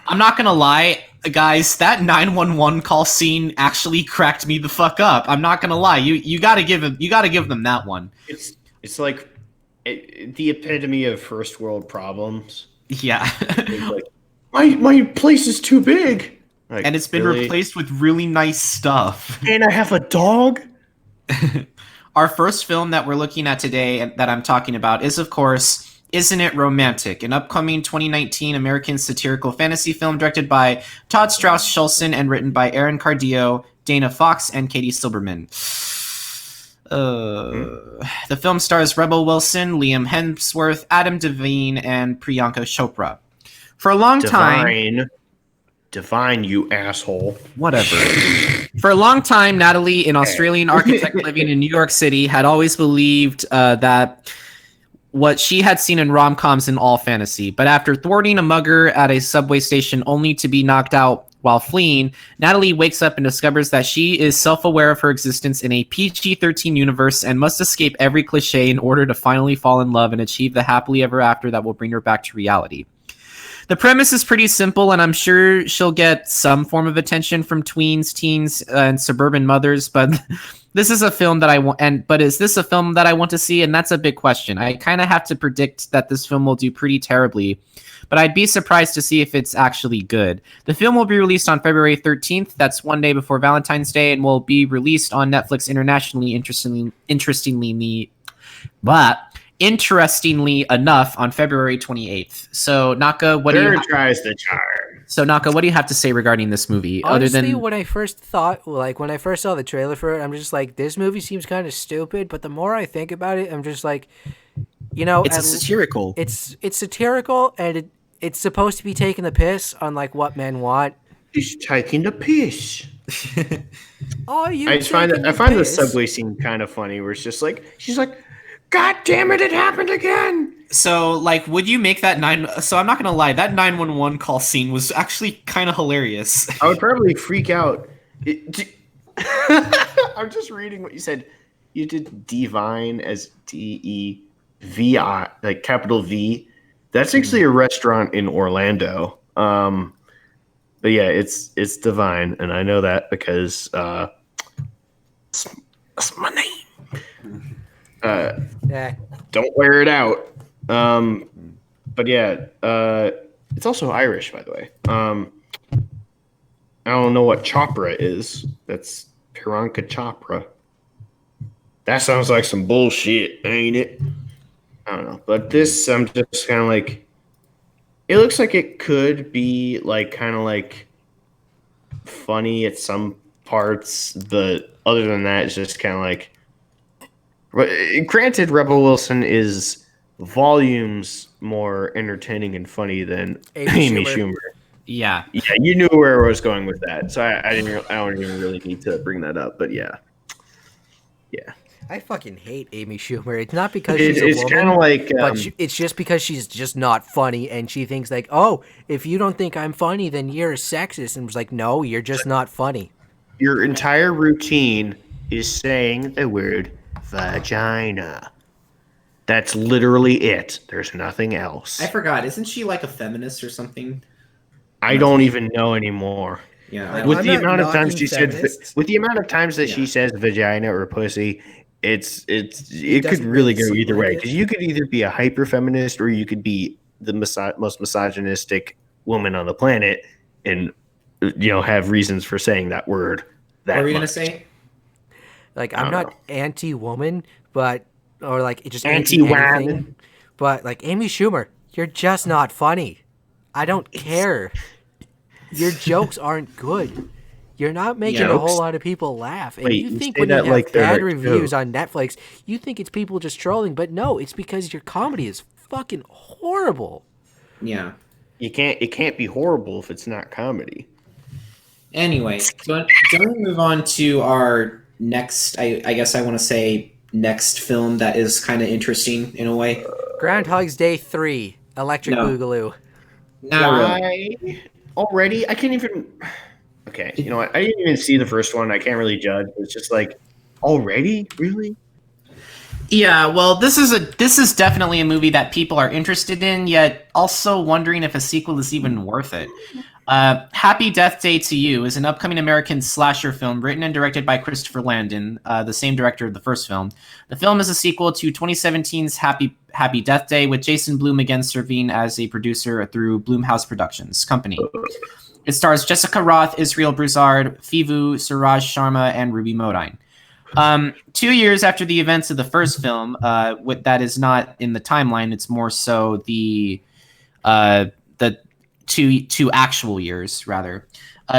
I'm not going to lie, guys, that 911 call scene actually cracked me the fuck up. I'm not going to lie. You got to give them that one. It's like the epitome of first world problems. Yeah. It's like, my place is too big. Like, and it's been replaced with really nice stuff. And I have a dog? Our first film that we're looking at today and that I'm talking about is, of course, Isn't It Romantic? An upcoming 2019 American satirical fantasy film directed by Todd Strauss Schulson and written by Aaron Cardillo, Dana Fox, and Katie Silberman. The film stars Rebel Wilson, Liam Hemsworth, Adam Devine, and Priyanka Chopra. For a long time... Divine, you asshole. Whatever. For a long time, Natalie, an Australian architect living in New York City, had always believed that what she had seen in rom-coms in all fantasy. But after thwarting a mugger at a subway station only to be knocked out while fleeing, Natalie wakes up and discovers that she is self-aware of her existence in a PG-13 universe and must escape every cliche in order to finally fall in love and achieve the happily ever after that will bring her back to reality. The premise is pretty simple, and I'm sure she'll get some form of attention from tweens, teens, and suburban mothers. But this is a film that I want. But is this a film that I want to see? And that's a big question. I kind of have to predict that this film will do pretty terribly, but I'd be surprised to see if it's actually good. The film will be released on February 13th. That's one day before Valentine's Day, and will be released on Netflix internationally. Interestingly enough, on February 28th. So, Naka, what tries the charm. So, Naka, what do you have to say regarding this movie? Honestly, other than when I first saw the trailer for it, I'm just like, this movie seems kind of stupid. But the more I think about it, I'm just like, it's satirical. It's satirical, and it's supposed to be taking the piss on like what men want. He's taking the piss. I find the subway scene kind of funny, where it's just like she's like, God damn it happened again. So, like, would you make that So, I'm not gonna lie, that 911 call scene was actually kind of hilarious. I would probably freak out. I'm just reading what you said. You did divine as DEVI, like capital V. That's actually a restaurant in Orlando. But yeah, it's divine, and I know that because it's my name. Don't wear it out. But yeah, it's also Irish, by the way. I don't know what Chopra is. That's Priyanka Chopra. That sounds like some bullshit, ain't it? I don't know. But this, I'm just kind of like, it looks like it could be like kind of like funny at some parts, but other than that, it's just kind of like. Granted, Rebel Wilson is volumes more entertaining and funny than Amy Schumer. Yeah, you knew where I was going with that, so I don't even really need to bring that up. But yeah. I fucking hate Amy Schumer. It's not because she's a woman, kind of like, but it's just because she's just not funny, and she thinks like, oh, if you don't think I'm funny, then you're a sexist. And was like, no, you're just not funny. Your entire routine is saying the word vagina. That's literally it. There's nothing else. I forgot. Isn't she like a feminist or something? I don't even know anymore. Yeah. With the amount of times she said, with the amount of times that she says vagina or pussy, it could really go either way. Because you could either be a hyper feminist or you could be the most misogynistic woman on the planet, and have reasons for saying that word. What were you gonna say? Like, I'm not anti-woman, or like just anti-woman, but like Amy Schumer, you're just not funny. I don't care. Your jokes aren't good. You're not making a whole lot of people laugh. And you think when you have bad reviews on Netflix, you think it's people just trolling, but no, it's because your comedy is fucking horrible. Yeah. It can't be horrible if it's not comedy. Anyway, don't we move on to our next, I guess I want to say next film that is kind of interesting in a way. Groundhog's Day 3, Electric Boogaloo. Why? Already? I can't even... Okay, you know what? I didn't even see the first one. I can't really judge. It's just like, already? Really? Yeah, well, this is definitely a movie that people are interested in, yet also wondering if a sequel is even worth it. Happy Death Day to You is an upcoming American slasher film written and directed by Christopher Landon, the same director of the first film. The film is a sequel to 2017's Happy Death Day, with Jason Blum again serving as a producer through Blumhouse Productions Company. It stars Jessica Roth, Israel Broussard, Fivu, Suraj Sharma, and Ruby Modine. 2 years after the events of the first film, that is not in the timeline. It's more so the to actual years, rather.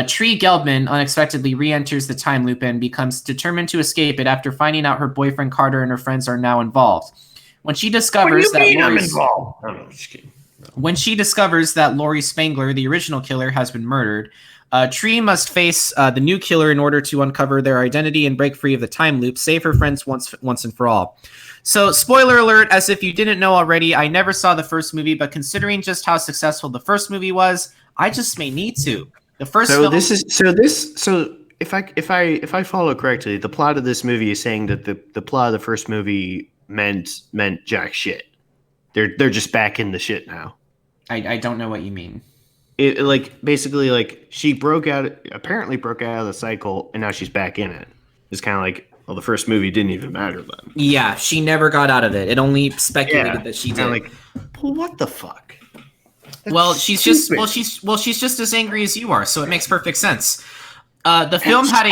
Tree Geldman unexpectedly re-enters the time loop and becomes determined to escape it after finding out her boyfriend Carter and her friends are now involved. When she discovers When she discovers that Laurie Spangler, the original killer, has been murdered, Tree must face the new killer in order to uncover their identity and break free of the time loop, save her friends once and for all. So, spoiler alert, as if you didn't know already, I never saw the first movie, but considering just how successful the first movie was, I just may need to. The first So film... if I follow correctly, the plot of this movie is saying that the plot of the first movie meant jack shit. They're just back in the shit now. I don't know what you mean. It basically she apparently broke out of the cycle, and now she's back in it. It's kind of like, well, the first movie didn't even matter then. Yeah, she never got out of it. It only speculated that she did. Well, what the fuck? That's she's stupid. she's just as angry as you are, so it makes perfect sense. The film had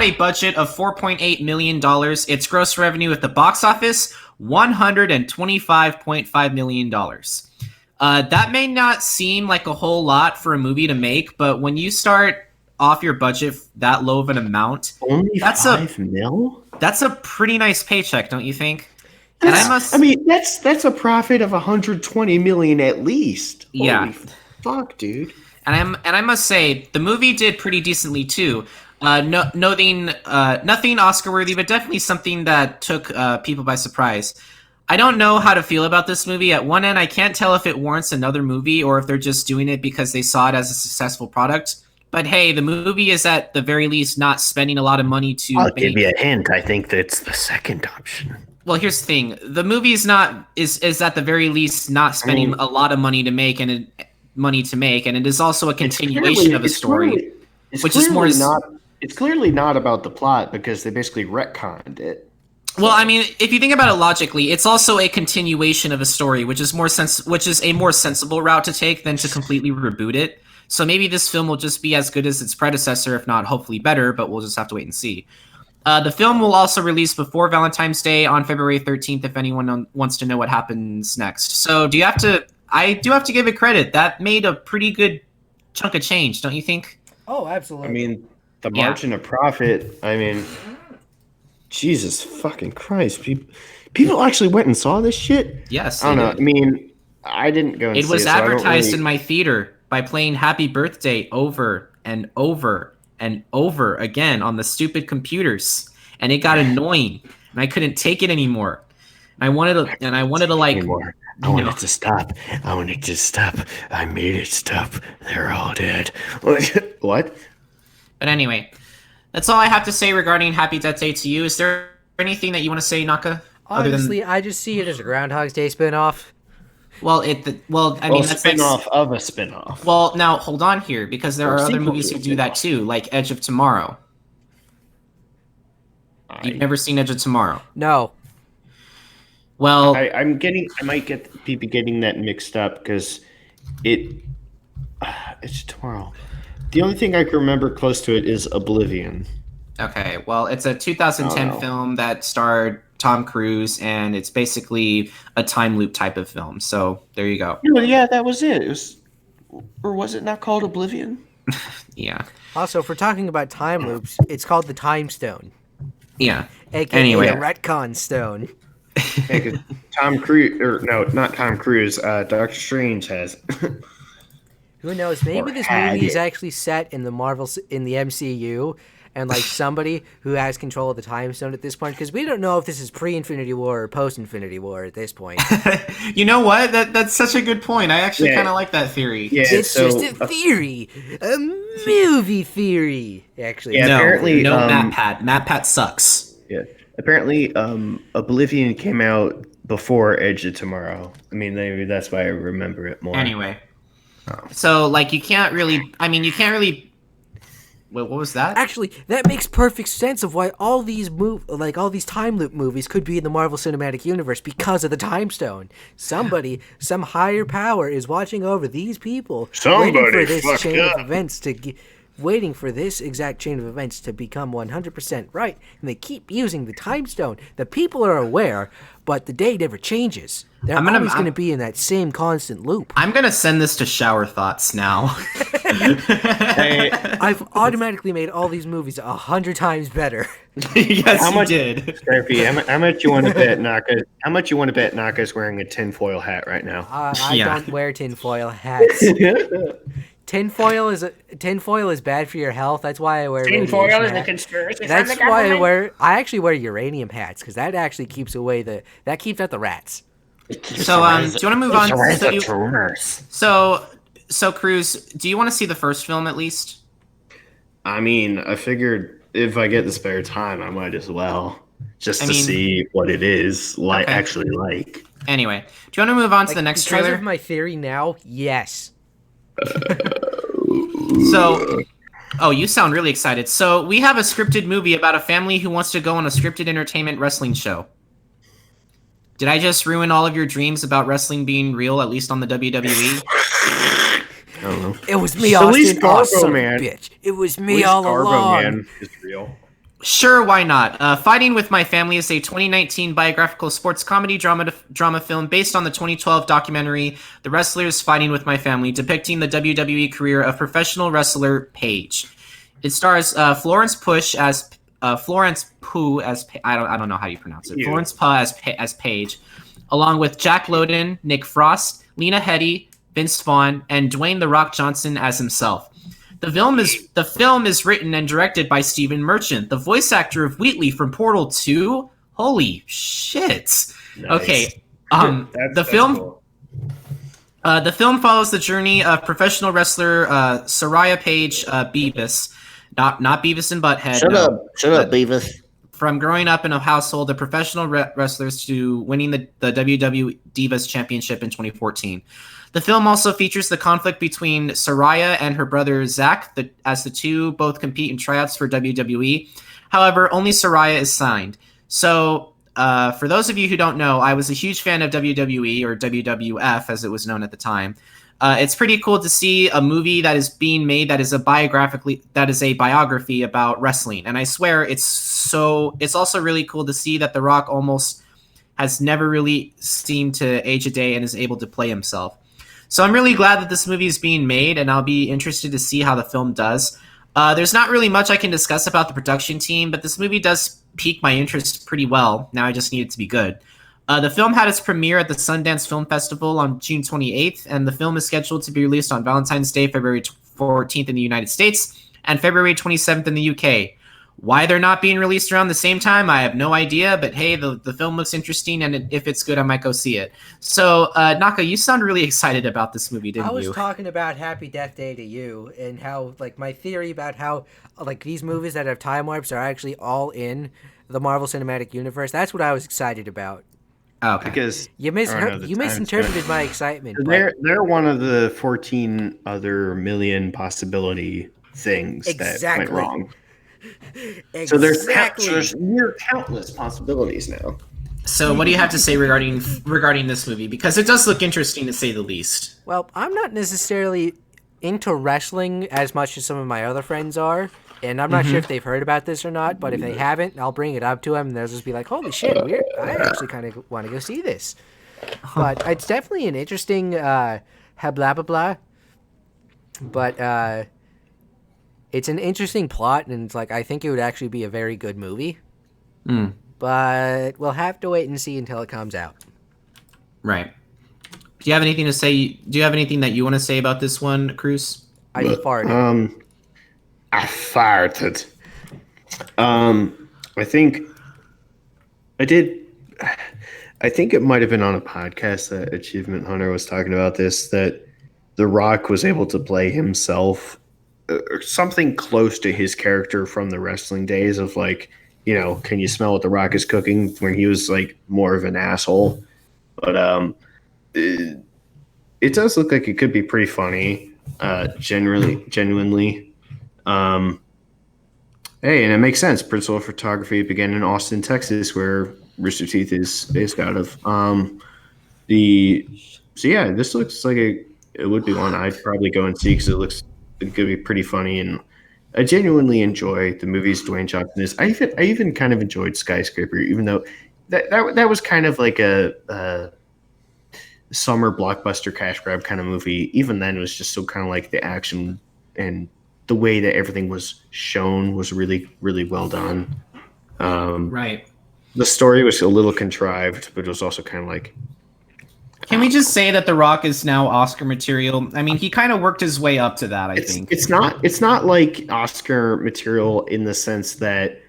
a budget of $4.8 million. Its gross revenue at the box office, $125.5 million. That may not seem like a whole lot for a movie to make, but when you start off your budget that low of an amount, that's $5 million? That's a pretty nice paycheck, don't you think? That's a profit of $120 million at least. Yeah. Holy fuck, dude. And I must say, the movie did pretty decently too. Nothing Oscar-worthy, but definitely something that took people by surprise. I don't know how to feel about this movie. At one end, I can't tell if it warrants another movie or if they're just doing it because they saw it as a successful product. But hey, the movie is at the very least not spending a lot of money to I'll give you a hint. I think that's the second option. Well, here's the thing. The movie is at the very least not spending a lot of money to make, and it is also a continuation of a story. It's clearly not about the plot because they basically retconned it. Well, I mean, if you think about it logically, it's also a continuation of a story, which is a more sensible route to take than to completely reboot it. So maybe this film will just be as good as its predecessor, if not hopefully better, but we'll just have to wait and see. The film will also release before Valentine's Day on February 13th if anyone wants to know what happens next. So I do have to give it credit. That made a pretty good chunk of change, don't you think? Oh, absolutely. I mean, the margin of profit, Jesus fucking Christ. People actually went and saw this shit? Yes. I don't know. I mean, I didn't go and see it. It was advertised in my theater by playing Happy Birthday over and over and over again on the stupid computers. And it got annoying. And I couldn't take it anymore. I wanted to stop. I want it to stop. I made it stop. They're all dead. What? But anyway, that's all I have to say regarding Happy Death Day to you. Is there anything that you want to say, Naka? Honestly, I just see it as a Groundhog's Day spinoff. Spinoff of a spinoff. Well, now hold on here, because there are other movies who do that too, like Edge of Tomorrow. You've never seen Edge of Tomorrow? No. Well, I might get people getting that mixed up because it's tomorrow. The only thing I can remember close to it is Oblivion. Okay, well, it's a 2010 film that starred Tom Cruise, and it's basically a time loop type of film. So there you go. Yeah, that was it. Was it not called Oblivion? Yeah. Also, if we're talking about time loops, it's called the Time Stone. Yeah. AKA a retcon stone. Yeah, Tom Cruise, not Tom Cruise. Doctor Strange has. Who knows? Maybe this movie is actually set in the MCU, and somebody who has control of the Time Stone at this point, because we don't know if this is pre-Infinity War or post-Infinity War at this point. You know what? That's such a good point. I actually kind of like that theory. Yeah, it's just a theory, a movie theory. Actually, apparently, MatPat sucks. Yeah, apparently, Oblivion came out before Edge of Tomorrow. I mean, maybe that's why I remember it more. Anyway, so you can't really. Wait, what was that? Actually, that makes perfect sense of why all these time loop movies could be in the Marvel Cinematic Universe because of the Time Stone. Somebody, some higher power is watching over these people, waiting for this chain of events waiting for this exact chain of events to become 100% right, and they keep using the time stone. The people are aware, but the day never changes. They're always going to be in that same constant loop. I'm going to send this to Shower Thoughts now. I've automatically made all these movies 100 times better. Yes, you did. Scarfy, how much you want to bet Naka? How much you want to bet Naka's wearing a tinfoil hat right now? I don't wear tinfoil hats. Tinfoil is bad for your health. That's why I wear tinfoil is a conspiracy. That's why I actually wear uranium hats, because that actually keeps out the rats. So do you want to move on? So Krüz, do you want to see the first film at least? I mean, I figured if I get the spare time, I might as well, just to see what it is actually like. Anyway, do you want to move on to the next trailer? Because of my theory now, yes. You sound really excited. So we have a scripted movie about a family who wants to go on a scripted entertainment wrestling show. Did I just ruin all of your dreams about wrestling being real, at least on the WWE? I don't know. It was me, Austin. Awesome, man. Bitch. It was me all along. Man is real. Sure, why not? Fighting with My Family is a 2019 biographical sports comedy drama film based on the 2012 documentary The Wrestlers Fighting with My Family, depicting the WWE career of professional wrestler Paige. It stars Florence Pugh as I don't know how you pronounce it. Yeah. Florence Pugh as Paige, along with Jack Lowden, Nick Frost, Lena Headey, Vince Vaughn, and Dwayne "The Rock" Johnson as himself. The film is written and directed by Stephen Merchant, the voice actor of Wheatley from Portal 2. Holy shit! Nice. Okay, the film. Cool. The film follows the journey of professional wrestler Saraya Paige Beavis, not Beavis and Butthead. Shut up, Beavis. From growing up in a household of professional wrestlers to winning the WWE Divas Championship in 2014. The film also features the conflict between Saraya and her brother Zach, as the two both compete in tryouts for WWE. However, only Saraya is signed. So, for those of you who don't know, I was a huge fan of WWE, or WWF as it was known at the time. It's pretty cool to see a movie that is being made that is a biography about wrestling. And I swear it's also really cool to see that The Rock almost has never really seemed to age a day and is able to play himself. So I'm really glad that this movie is being made, and I'll be interested to see how the film does. There's not really much I can discuss about the production team, but this movie does pique my interest pretty well. Now I just need it to be good. The film had its premiere at the Sundance Film Festival on June 28th, and the film is scheduled to be released on Valentine's Day, February 14th in the United States, and February 27th in the UK. Why they're not being released around the same time, I have no idea, but hey, the film looks interesting, and if it's good, I might go see it. So, Naka, you sound really excited about this movie, didn't you? I was talking about Happy Death Day to you, and how, my theory about how, these movies that have time warps are actually all in the Marvel Cinematic Universe. That's what I was excited about. Oh, okay. Because you misinterpreted my excitement. They're one of the 14 other million possibility things that went wrong. Exactly. So there's near countless possibilities now. So what do you have to say regarding this movie? Because it does look interesting, to say the least. Well, I'm not necessarily into wrestling as much as some of my other friends are, and I'm not sure if they've heard about this or not, but if they haven't, I'll bring it up to them, and they'll just be like, holy shit, I actually kind of want to go see this. But it's definitely an interesting blah, blah, blah. But it's an interesting plot, and it's I think it would actually be a very good movie. But we'll have to wait and see until it comes out. Right. Do you have anything to say? Do you have anything that you want to say about this one, Krüz? I farted. I farted. I think it might have been on a podcast that Achievement Hunter was talking about this, that The Rock was able to play himself, something close to his character from the wrestling days of can you smell what The Rock is cooking, when he was more of an asshole. But it does look like it could be pretty funny, genuinely. Hey, and it makes sense. Principal photography began in Austin, Texas, where Rooster Teeth is based out of. This looks like it would be one I'd probably go and see, because it could be pretty funny, and I genuinely enjoy the movies Dwayne Johnson is. I even kind of enjoyed Skyscraper, even though that was kind of like a summer blockbuster cash grab kind of movie. Even then, it was just so kind of like the action and the way that everything was shown was really, really well done. Right. The story was a little contrived, but it was also kind of like. Can we just say that The Rock is now Oscar material? I mean, he kind of worked his way up to that. I think it's not like Oscar material in the sense that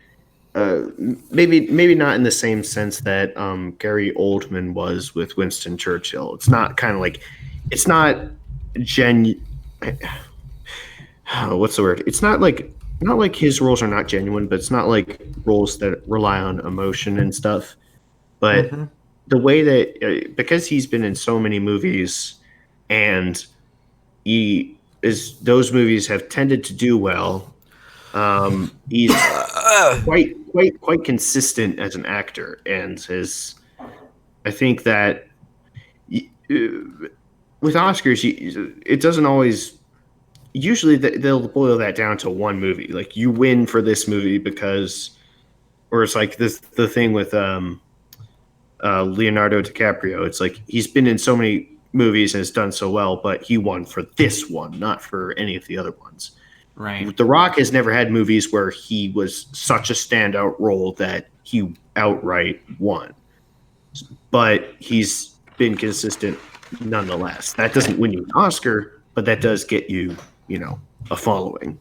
maybe not in the same sense that Gary Oldman was with Winston Churchill. It's not kind of like it's not what's the word? It's not like his roles are not genuine, but it's not like roles that rely on emotion and stuff. But the way that because he's been in so many movies and those movies have tended to do well. He's quite consistent as an actor, and I think that with Oscars, it doesn't always. Usually, they'll boil that down to one movie. Like you win for this movie because, or it's like the thing with Leonardo DiCaprio. It's like he's been in so many movies and has done so well, but he won for this one, not for any of the other ones. Right. The Rock has never had movies where he was such a standout role that he outright won. But he's been consistent nonetheless. That doesn't win you an Oscar, but that does get you, a following,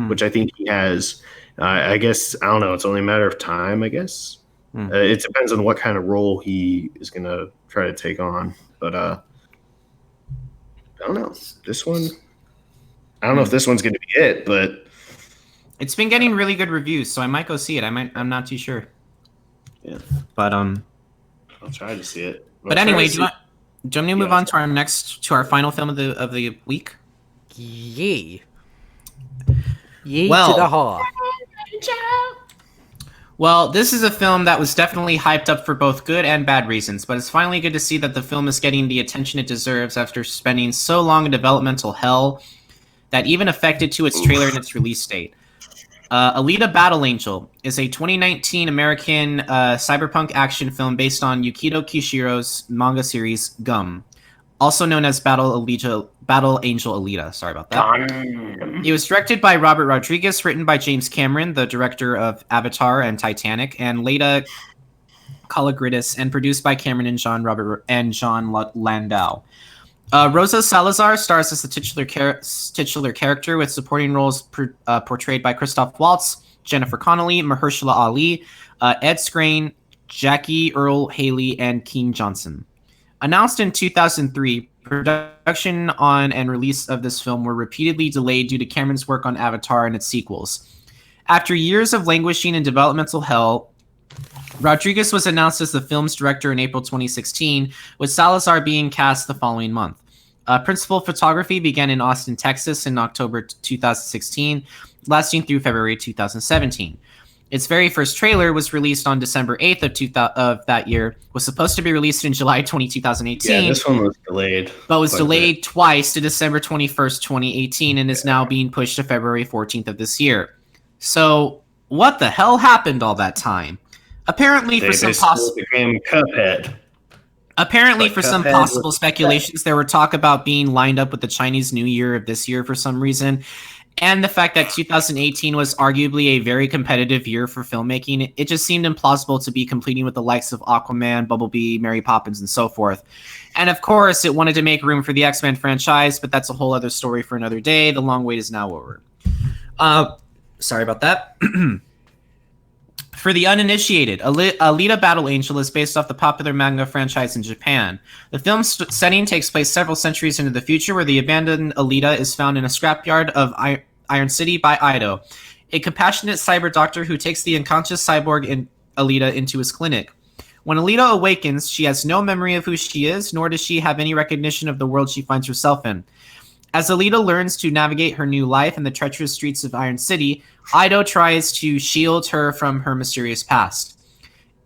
which I think he has. I guess, I don't know, it's only a matter of time, I guess. It depends on what kind of role he is going to try to take on. But I don't know. This one... I don't know if this one's going to be it, but it's been getting really good reviews, so I might go see it. I'm not too sure. Yeah, but I'll try to see it. But anyway, do you want me to move on to our final film of the week? Yay! Yay to the haw. Well, this is a film that was definitely hyped up for both good and bad reasons, but it's finally good to see that the film is getting the attention it deserves after spending so long in developmental hell that even affected to its trailer and its release date. Alita Battle Angel is a 2019 American cyberpunk action film based on Yukito Kishiro's manga series Gum, also known as Battle Angel Alita. Sorry about that. It was directed by Robert Rodriguez, written by James Cameron, the director of Avatar and Titanic, and Leda Kalogridis, and produced by Cameron and John Landau. Rosa Salazar stars as the titular character, with supporting roles portrayed by Christoph Waltz, Jennifer Connelly, Mahershala Ali, Ed Skrein, Jackie Earle Haley, and Keen Johnson. Announced in 2003, production on and release of this film were repeatedly delayed due to Cameron's work on Avatar and its sequels. After years of languishing in developmental hell, Rodriguez was announced as the film's director in April 2016, with Salazar being cast the following month. Principal photography began in Austin, Texas in October 2016, lasting through February 2017. Its very first trailer was released on December 8th of that year, was supposed to be released in July 2018. Yeah, this one was delayed. But was delayed twice to December 21st, 2018, and is now being pushed to February 14th of this year. So, what the hell happened all that time? Apparently, for some possible speculations, there were talk about being lined up with the Chinese New Year of this year for some reason, and the fact that 2018 was arguably a very competitive year for filmmaking. It just seemed implausible to be competing with the likes of Aquaman, Bumblebee, Mary Poppins, and so forth. And of course, it wanted to make room for the X-Men franchise, but that's a whole other story for another day. The long wait is now over. Sorry about that. For the uninitiated, Alita Battle Angel is based off the popular manga franchise in Japan. The film's setting takes place several centuries into the future, where the abandoned Alita is found in a scrapyard of Iron City by Ido, a compassionate cyber doctor who takes the unconscious cyborg Alita into his clinic. When Alita awakens, she has no memory of who she is, nor does she have any recognition of the world she finds herself in. As Alita learns to navigate her new life in the treacherous streets of Iron City, Ido tries to shield her from her mysterious past.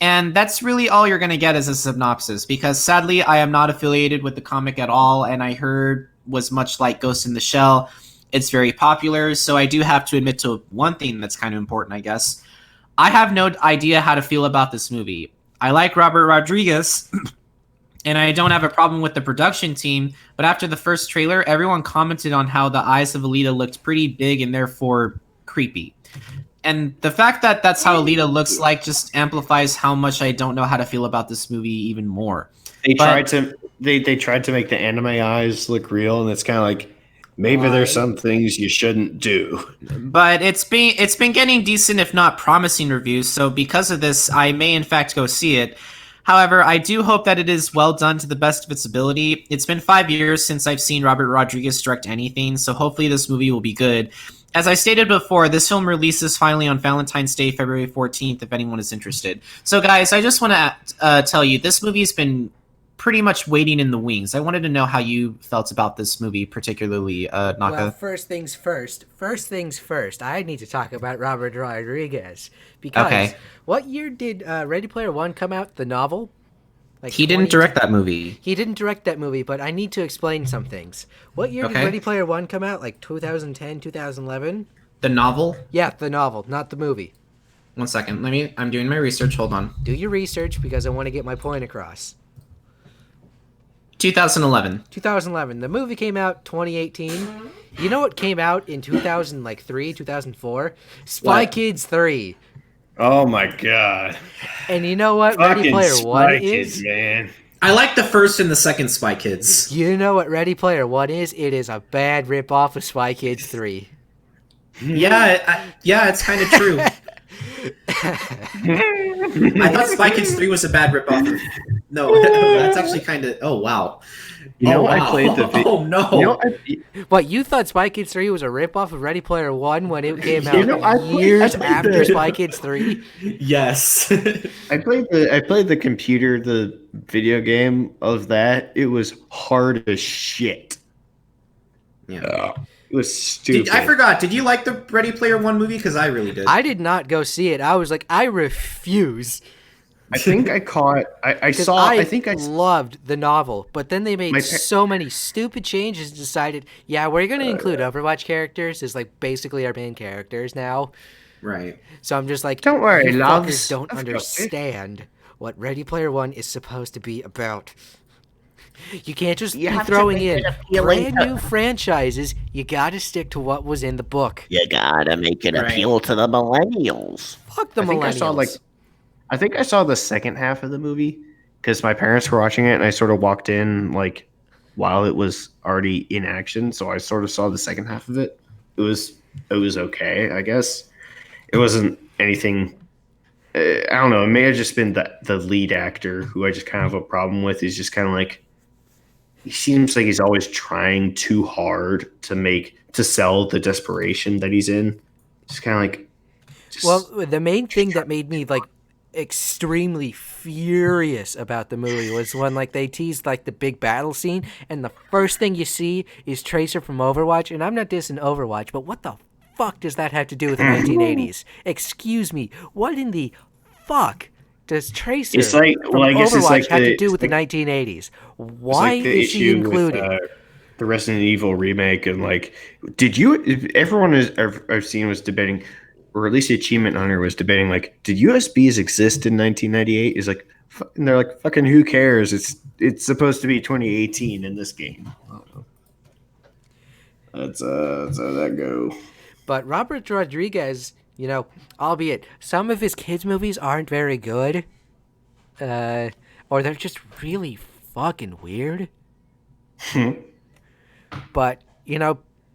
And that's really all you're going to get as a synopsis, because sadly I am not affiliated with the comic at all, and I heard was much like Ghost in the Shell. It's very popular, so I do have to admit to one thing that's kind of important, I guess. I have no idea how to feel about this movie. I like Robert Rodriguez, and I don't have a problem with the production team, but after the first trailer, everyone commented on how the eyes of Alita looked pretty big and therefore creepy. And the fact that that's how Alita looks like just amplifies how much I don't know how to feel about this movie even more. They tried to make the anime eyes look real, and it's kind of like, maybe there's some things you shouldn't do. But it's been getting decent, if not promising, reviews. So because of this, I may in fact go see it. However, I do hope that it is well done to the best of its ability. It's been 5 years since I've seen Robert Rodriguez direct anything, so hopefully this movie will be good. As I stated before, this film releases finally on Valentine's Day, February 14th, if anyone is interested. So guys, I just want to tell you, this movie's been pretty much waiting in the wings. I wanted to know how you felt about this movie, particularly, Naka. Well, first things first, I need to talk about Robert Rodriguez. Because what year did Ready Player One come out, the novel? Like he didn't direct that movie. He didn't direct that movie, but I need to explain some things. What year did Ready Player One come out? Like 2010, 2011? The novel? Yeah, the novel, not the movie. 1 second. I'm doing my research. Hold on. Do your research because I want to get my point across. 2011. 2011. The movie came out 2018. You know what came out in 2003, 2004? Spy Kids 3. Oh my god. And you know what Ready Player One is? Man. I like the first and the second Spy Kids. You know what Ready Player One is? It is a bad ripoff of Spy Kids 3. Yeah, it's kind of true. I thought Spy Kids 3 was a bad ripoff. No, that's actually kind of... Oh, wow. I played the video. Oh, no. What, you thought Spy Kids 3 was a ripoff of Ready Player One when it came out years after Spy Kids 3? Yes. I played the computer, the video game of that. It was hard as shit. Yeah. It was stupid. I forgot. Did you like the Ready Player One movie? Because I really did. I did not go see it. I was like, I refuse. I think I caught. I loved the novel, but then they made so many stupid changes and decided, yeah, we're going to include Overwatch characters as like basically our main characters now. Right. So I'm just like, don't worry, you loves. Fuckers don't understand what Ready Player One is supposed to be about. You can't just be throwing in brand new franchises. You got to stick to what was in the book. You gotta make it appeal to the millennials. Fuck the millennials. I think I saw the second half of the movie because my parents were watching it, and I sort of walked in like while it was already in action, so I sort of saw the second half of it. It was okay, I guess. It wasn't anything. I don't know. It may have just been the lead actor who I just kind of have a problem with. He's just kind of like, he seems like he's always trying too hard to sell the desperation that he's in. Just kind of like. Well, the main thing that made me like extremely furious about the movie was when like they teased like the big battle scene, and the first thing you see is Tracer from Overwatch. And I'm not dissing Overwatch, but what the fuck does that have to do with the 1980s? Excuse me, what in the fuck does Tracer from Overwatch have to do with the 1980s? Why is she included? The Resident Evil remake, and like, everyone I've seen was debating, or at least the Achievement Hunter was debating, like, did USBs exist in 1998? Is like, and they're like, fucking who cares? It's supposed to be 2018 in this game. I don't know. That's how that go. But Robert Rodriguez, albeit some of his kids' movies aren't very good, or they're just really fucking weird. But,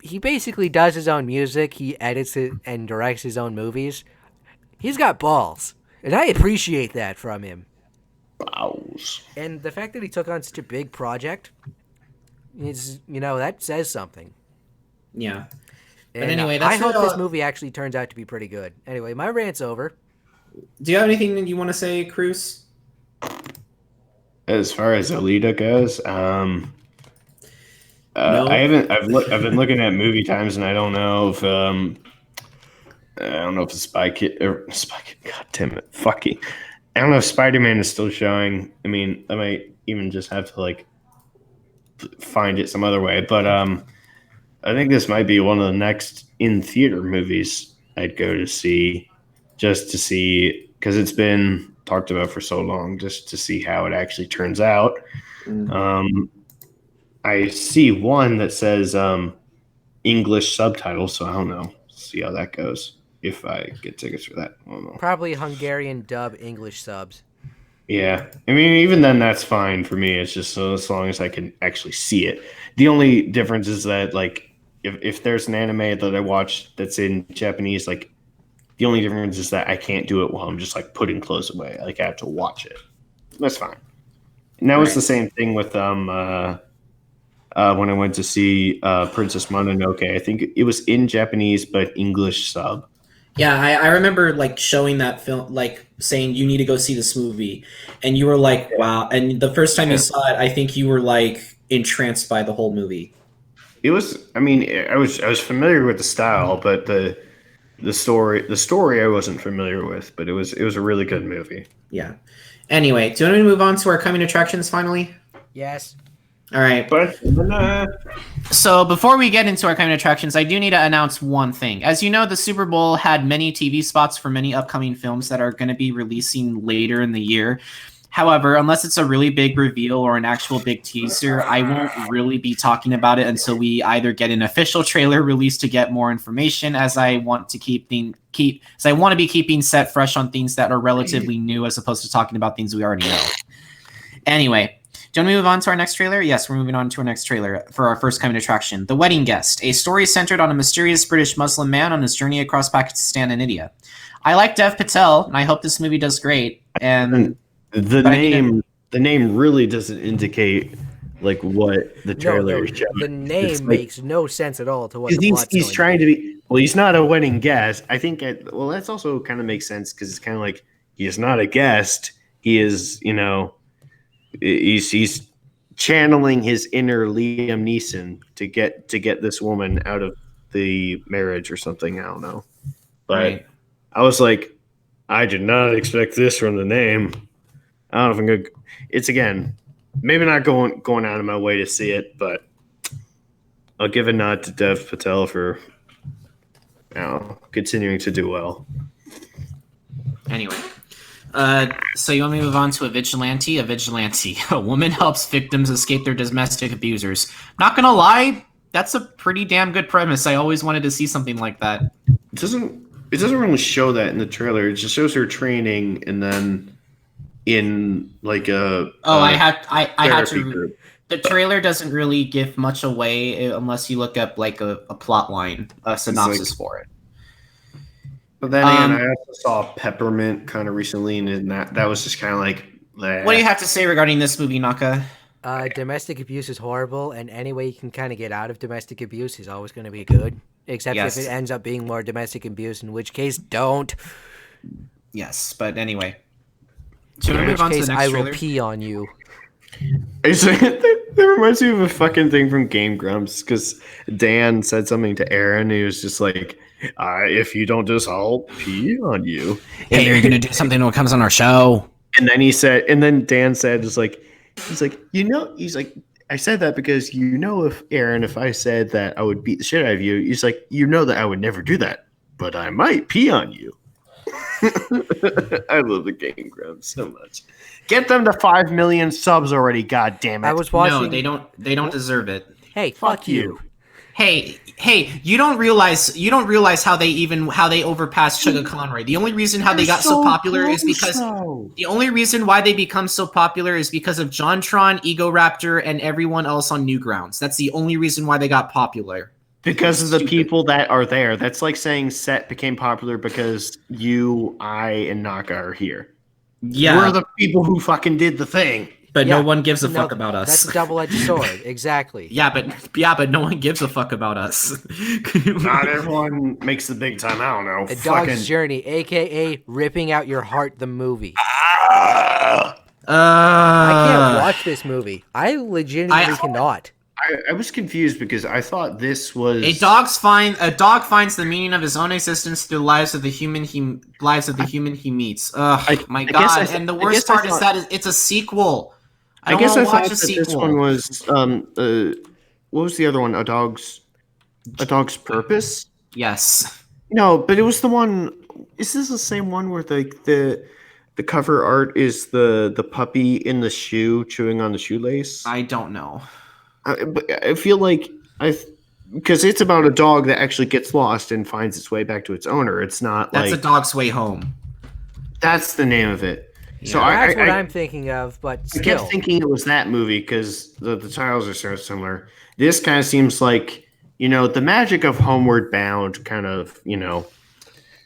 he basically does his own music, he edits it and directs his own movies. He's got balls, and I appreciate that from him. Balls. And the fact that he took on such a big project is, that says something. Yeah. And but anyway, I hope this movie actually turns out to be pretty good. Anyway, my rant's over. Do you have anything that you want to say, Krüz? As far as Alita goes, No. I've been looking at movie times, and I don't know if it's Spy Kid. God damn it, fucking. I don't know if Spider-Man is still showing. I mean, I might even just have to like find it some other way. But I think this might be one of the next in-theater movies I'd go to see, just to see, because it's been talked about for so long, just to see how it actually turns out. I see one that says English subtitles, so I don't know. See how that goes. If I get tickets for that, I don't know. Probably Hungarian dub English subs. Yeah, I mean, even then, that's fine for me. It's just as long as I can actually see it. The only difference is that, like, if there's an anime that I watch that's in Japanese, like, the only difference is that I can't do it while I'm just like putting clothes away. Like, I have to watch it. That's fine. And that was the same thing with when I went to see Princess Mononoke. I think it was in Japanese but English sub. Yeah, I remember like showing that film, like saying you need to go see this movie, and you were like, "Wow!" And the first time you saw it, I think you were like entranced by the whole movie. It was. I mean, I was familiar with the style, but the story I wasn't familiar with. But it was a really good movie. Yeah. Anyway, do you want me to move on to our coming attractions finally? Yes. All right. But So before we get into our coming attractions, I do need to announce one thing. As you know, the Super Bowl had many TV spots for many upcoming films that are going to be releasing later in the year. However, unless it's a really big reveal or an actual big teaser, I won't really be talking about it until we either get an official trailer released to get more information, as I want to be keeping set fresh on things that are relatively new as opposed to talking about things we already know. Anyway, do you want to move on to our next trailer? Yes, we're moving on to our next trailer for our first coming attraction, The Wedding Guest, a story centered on a mysterious British Muslim man on his journey across Pakistan and India. I like Dev Patel, and I hope this movie does great. And the name really doesn't indicate like what the trailer is showing. The name makes no sense at all to what the plot's he's trying to be. Well, he's not a wedding guest. I think. Well, that's also kind of makes sense because it's kind of like he is not a guest. He is, he's channeling his inner Liam Neeson to get this woman out of the marriage or something. I don't know, but right. I was like, I did not expect this from the name. I don't know if I'm good. It's again, maybe not going out of my way to see it, but I'll give a nod to Dev Patel for continuing to do well. Anyway. So you want me to move on to a vigilante? A vigilante. A woman helps victims escape their domestic abusers. Not gonna lie, that's a pretty damn good premise. I always wanted to see something like that. It doesn't really show that in the trailer. It just shows her training and then in like a I had to group. The trailer doesn't really give much away unless you look up like a plot line, a synopsis for it. But then again, I also saw Peppermint kind of recently, and that was just kind of like. Bleh. What do you have to say regarding this movie, Naka? Domestic abuse is horrible, and any way you can kind of get out of domestic abuse is always going to be good. Except if it ends up being more domestic abuse, in which case, don't. Yes, but anyway. In which case, I will pee on you. That reminds me of a fucking thing from Game Grumps, because Dan said something to Aaron, and he was just like, if you don't just, I'll pee on you. Hey, you're gonna do something when it comes on our show. And then Dan said, he's like, I said that because if I said that I would beat the shit out of you, he's like, that I would never do that, but I might pee on you. I love the Game Grumps so much. Get them to 5 million subs already, god damn it. I was watching. No, they don't deserve it. Hey, fuck you. Hey, you don't realize how they overpassed Sugar Conroy. The only reason how they got so popular is because the only reason why they become so popular is because of JonTron, Ego Raptor, and everyone else on Newgrounds. That's the only reason why they got popular. Because of the people that are there. That's like saying S.E.T became popular because you, I, and Naka are here. Yeah. We're the people who fucking did the thing. But no one gives a fuck about us. That's a double-edged sword, exactly. Yeah, but no one gives a fuck about us. Not everyone makes the big time. I don't know. A Dog's Journey, a.k.a. Ripping Out Your Heart, the movie. I can't watch this movie. I legitimately cannot. I was confused because I thought this was a dog finds the meaning of his own existence through the lives of the human he meets. My God! And the worst part is that it's a sequel. I guess I thought that this one was what was the other one? A Dog's A Dog's Purpose? Yes. No, but it was the one. Is this the same one where the cover art is the puppy in the shoe chewing on the shoelace? I don't know. But I feel like because it's about a dog that actually gets lost and finds its way back to its owner. It's not That's like A Dog's Way Home. That's the name of it. Yeah. So That's what I'm thinking of, but still. I kept thinking it was that movie because the titles are so similar. This kind of seems like, the magic of Homeward Bound kind of,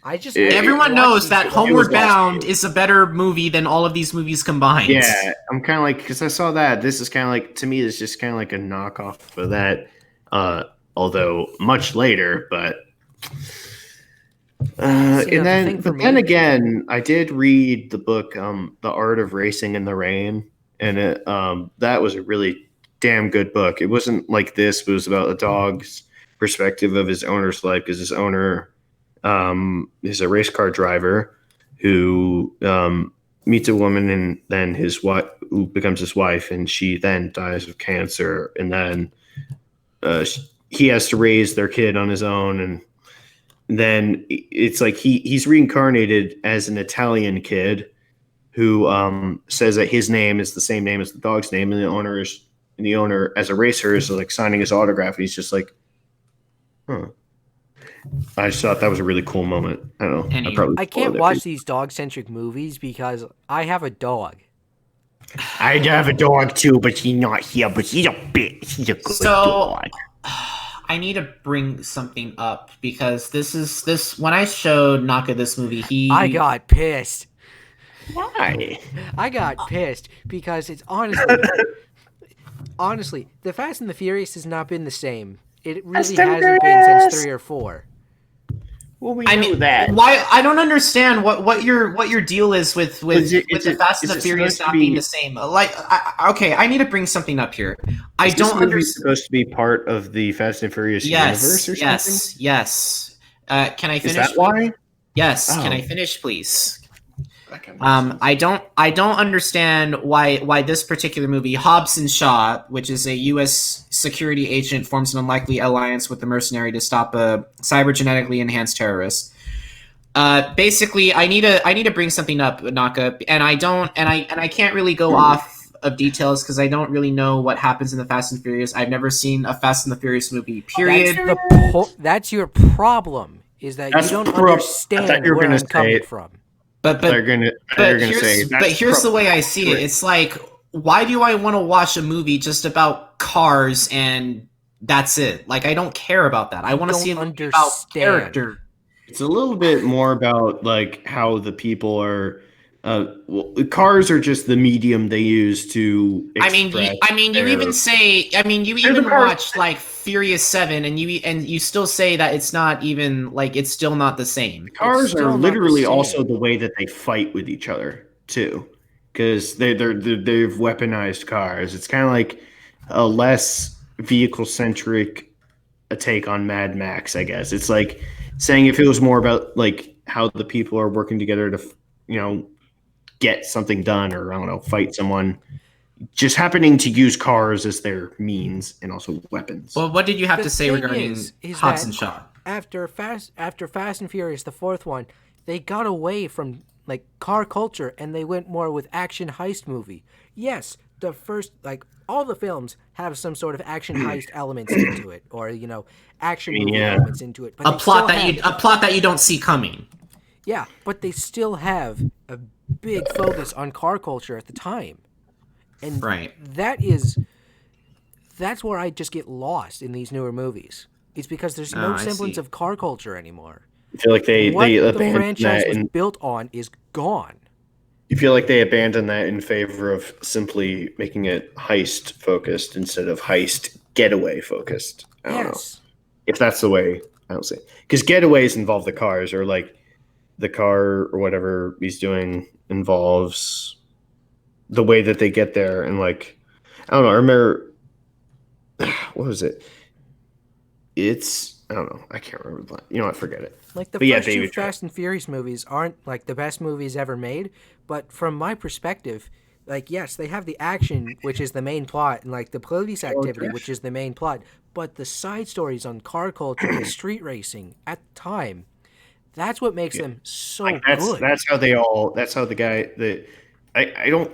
Everyone knows that Homeward Bound is a better movie than all of these movies combined. Yeah, I'm kind of like, because I saw that. This is kind of like, to me, it's just kind of like a knockoff of that, although much later, but... then again, I did read the book, The Art of Racing in the Rain, and that was a really damn good book. It wasn't like this, but it was about a dog's perspective of his owner's life, because his owner is a race car driver who meets a woman, and then his wife, who becomes his wife, and she then dies of cancer, and then he has to raise their kid on his own, and then it's like he's reincarnated as an Italian kid who says that his name is the same name as the dog's name, and the owner as a racer is like signing his autograph, and he's just like, huh. I just thought that was a really cool moment. I don't know. I can't watch these dog-centric movies because I have a dog. I have a dog too, but he's not here. But he's a good dog. I need to bring something up because this when I showed Naka this movie, I got pissed. Why? I got pissed because it's honestly, the Fast and the Furious has not been the same. It really hasn't been since 3 or 4. Well, we know that. Why? I don't understand what your deal is with the Fast and the Furious not being the same. Okay, I need to bring something up here. I don't understand. Supposed to be part of the Fast and Furious universe or something? Yes. Can I finish? Is that why? Yes. Oh. Can I finish, please? I don't understand why this particular movie, Hobbs and Shaw, which is a U.S. security agent, forms an unlikely alliance with the mercenary to stop a cybergenetically enhanced terrorist. Basically, I need to bring something up, Naka, and I can't really go off of details because I don't really know what happens in the Fast and Furious. I've never seen a Fast and the Furious movie. Period. That's your problem. Is that you don't understand where I'm coming from. But here's the way I see it. It's like, why do I want to watch a movie just about cars and that's it? Like, I don't care about that. I want to see a movie about character. It's a little bit more about like how the people are. Cars are just the medium they use to. You even watch like Furious 7, and you still say that it's not even like it's still not the same. Cars are literally also the way that they fight with each other too, because they've weaponized cars. It's kind of like a less vehicle centric take on Mad Max, I guess. It's like saying if it was more about like how the people are working together to get something done, or I don't know, fight someone, just happening to use cars as their means and also weapons. Well, what did you have to say regarding Hobbs and Shaw? After Fast and Furious, the 4th one, they got away from like car culture and they went more with action heist movie. Yes, the first, like, all the films have some sort of action heist elements into it, or action movie elements into it. But a plot that you don't see coming. Yeah, but they still have a big focus on car culture at the time. And that's where I just get lost in these newer movies. It's because there's no semblance of car culture anymore. I feel like the franchise was built on is gone. You feel like they abandoned that in favor of simply making it heist focused instead of heist getaway focused. I don't know if that's the way. I don't say, because getaways involve the cars, or like the car or whatever he's doing involves the way that they get there. And like, I don't know, I remember, what was it? I don't know, I can't remember. I forget it. Like the first two Fast and Furious movies aren't like the best movies ever made, but from my perspective, Like, yes, they have the action, which is the main plot, and like the police activity, which is the main plot. But the side stories on car culture and street racing at the time, that's what makes them so good. That's how they all. That's how the guy that I don't.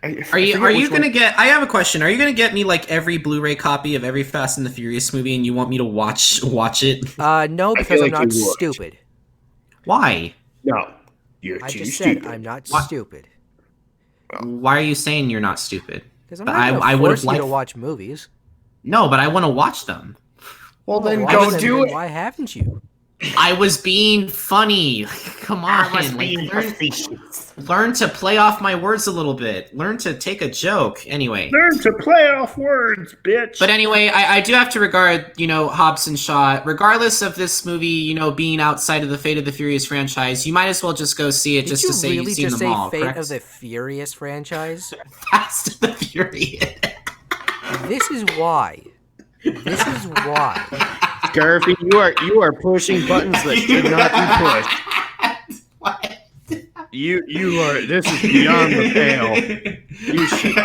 Are you gonna get? I have a question. Are you gonna get me like every Blu-ray copy of every Fast and the Furious movie, and you want me to watch it? No, because I'm not stupid. Why? No, you're I too just stupid. said I'm not stupid. Why are you saying you're not stupid? Because I'm not going to force you to watch movies. No, but I want to watch them. Well, then go do it. Why haven't you? I was being funny. Come on, learn to play off my words a little bit. Learn to take a joke. Anyway, learn to play off words, bitch. But anyway, I do have to regard, Hobbs and Shaw, regardless of this movie, being outside of the Fate of the Furious franchise. You might as well just go see it just to say you've seen them all. Fate of the Furious franchise? Fast and the Furious. This is why. Scarfy, you are pushing buttons that should not be pushed. What? You are. This is beyond the pale. You should.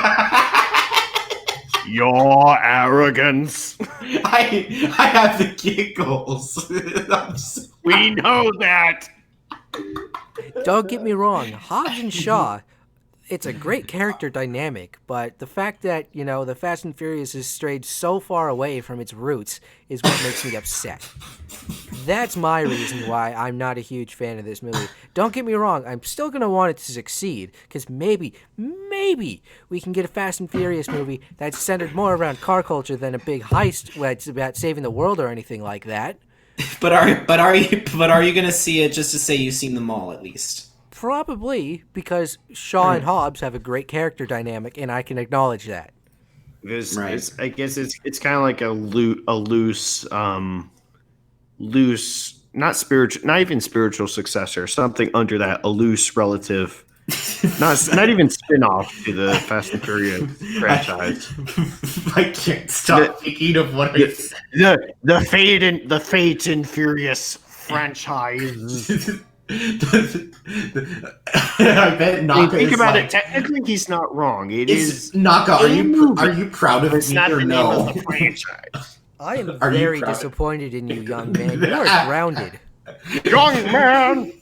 Your arrogance. I have the giggles. We know that. Don't get me wrong, Hobbs and Shaw. It's a great character dynamic, but the fact that, the Fast and Furious has strayed so far away from its roots is what makes me upset. That's my reason why I'm not a huge fan of this movie. Don't get me wrong, I'm still going to want it to succeed, because maybe we can get a Fast and Furious movie that's centered more around car culture than a big heist where it's about saving the world or anything like that. But are you going to see it just to say you've seen them all at least? Probably, because Shaw and Hobbs have a great character dynamic, and I can acknowledge that. I guess it's kind of like a loose, not spiritual, not even spiritual successor, something under that, a loose relative, not even spin-off to the Fast and Furious franchise. I can't stop thinking of what the Fate and Furious franchise. I bet Naka think about it. Technically, he's not wrong. It is Naka. Are you proud of me or no? Of the franchise. I am very disappointed in you, young man. You are grounded. Young man.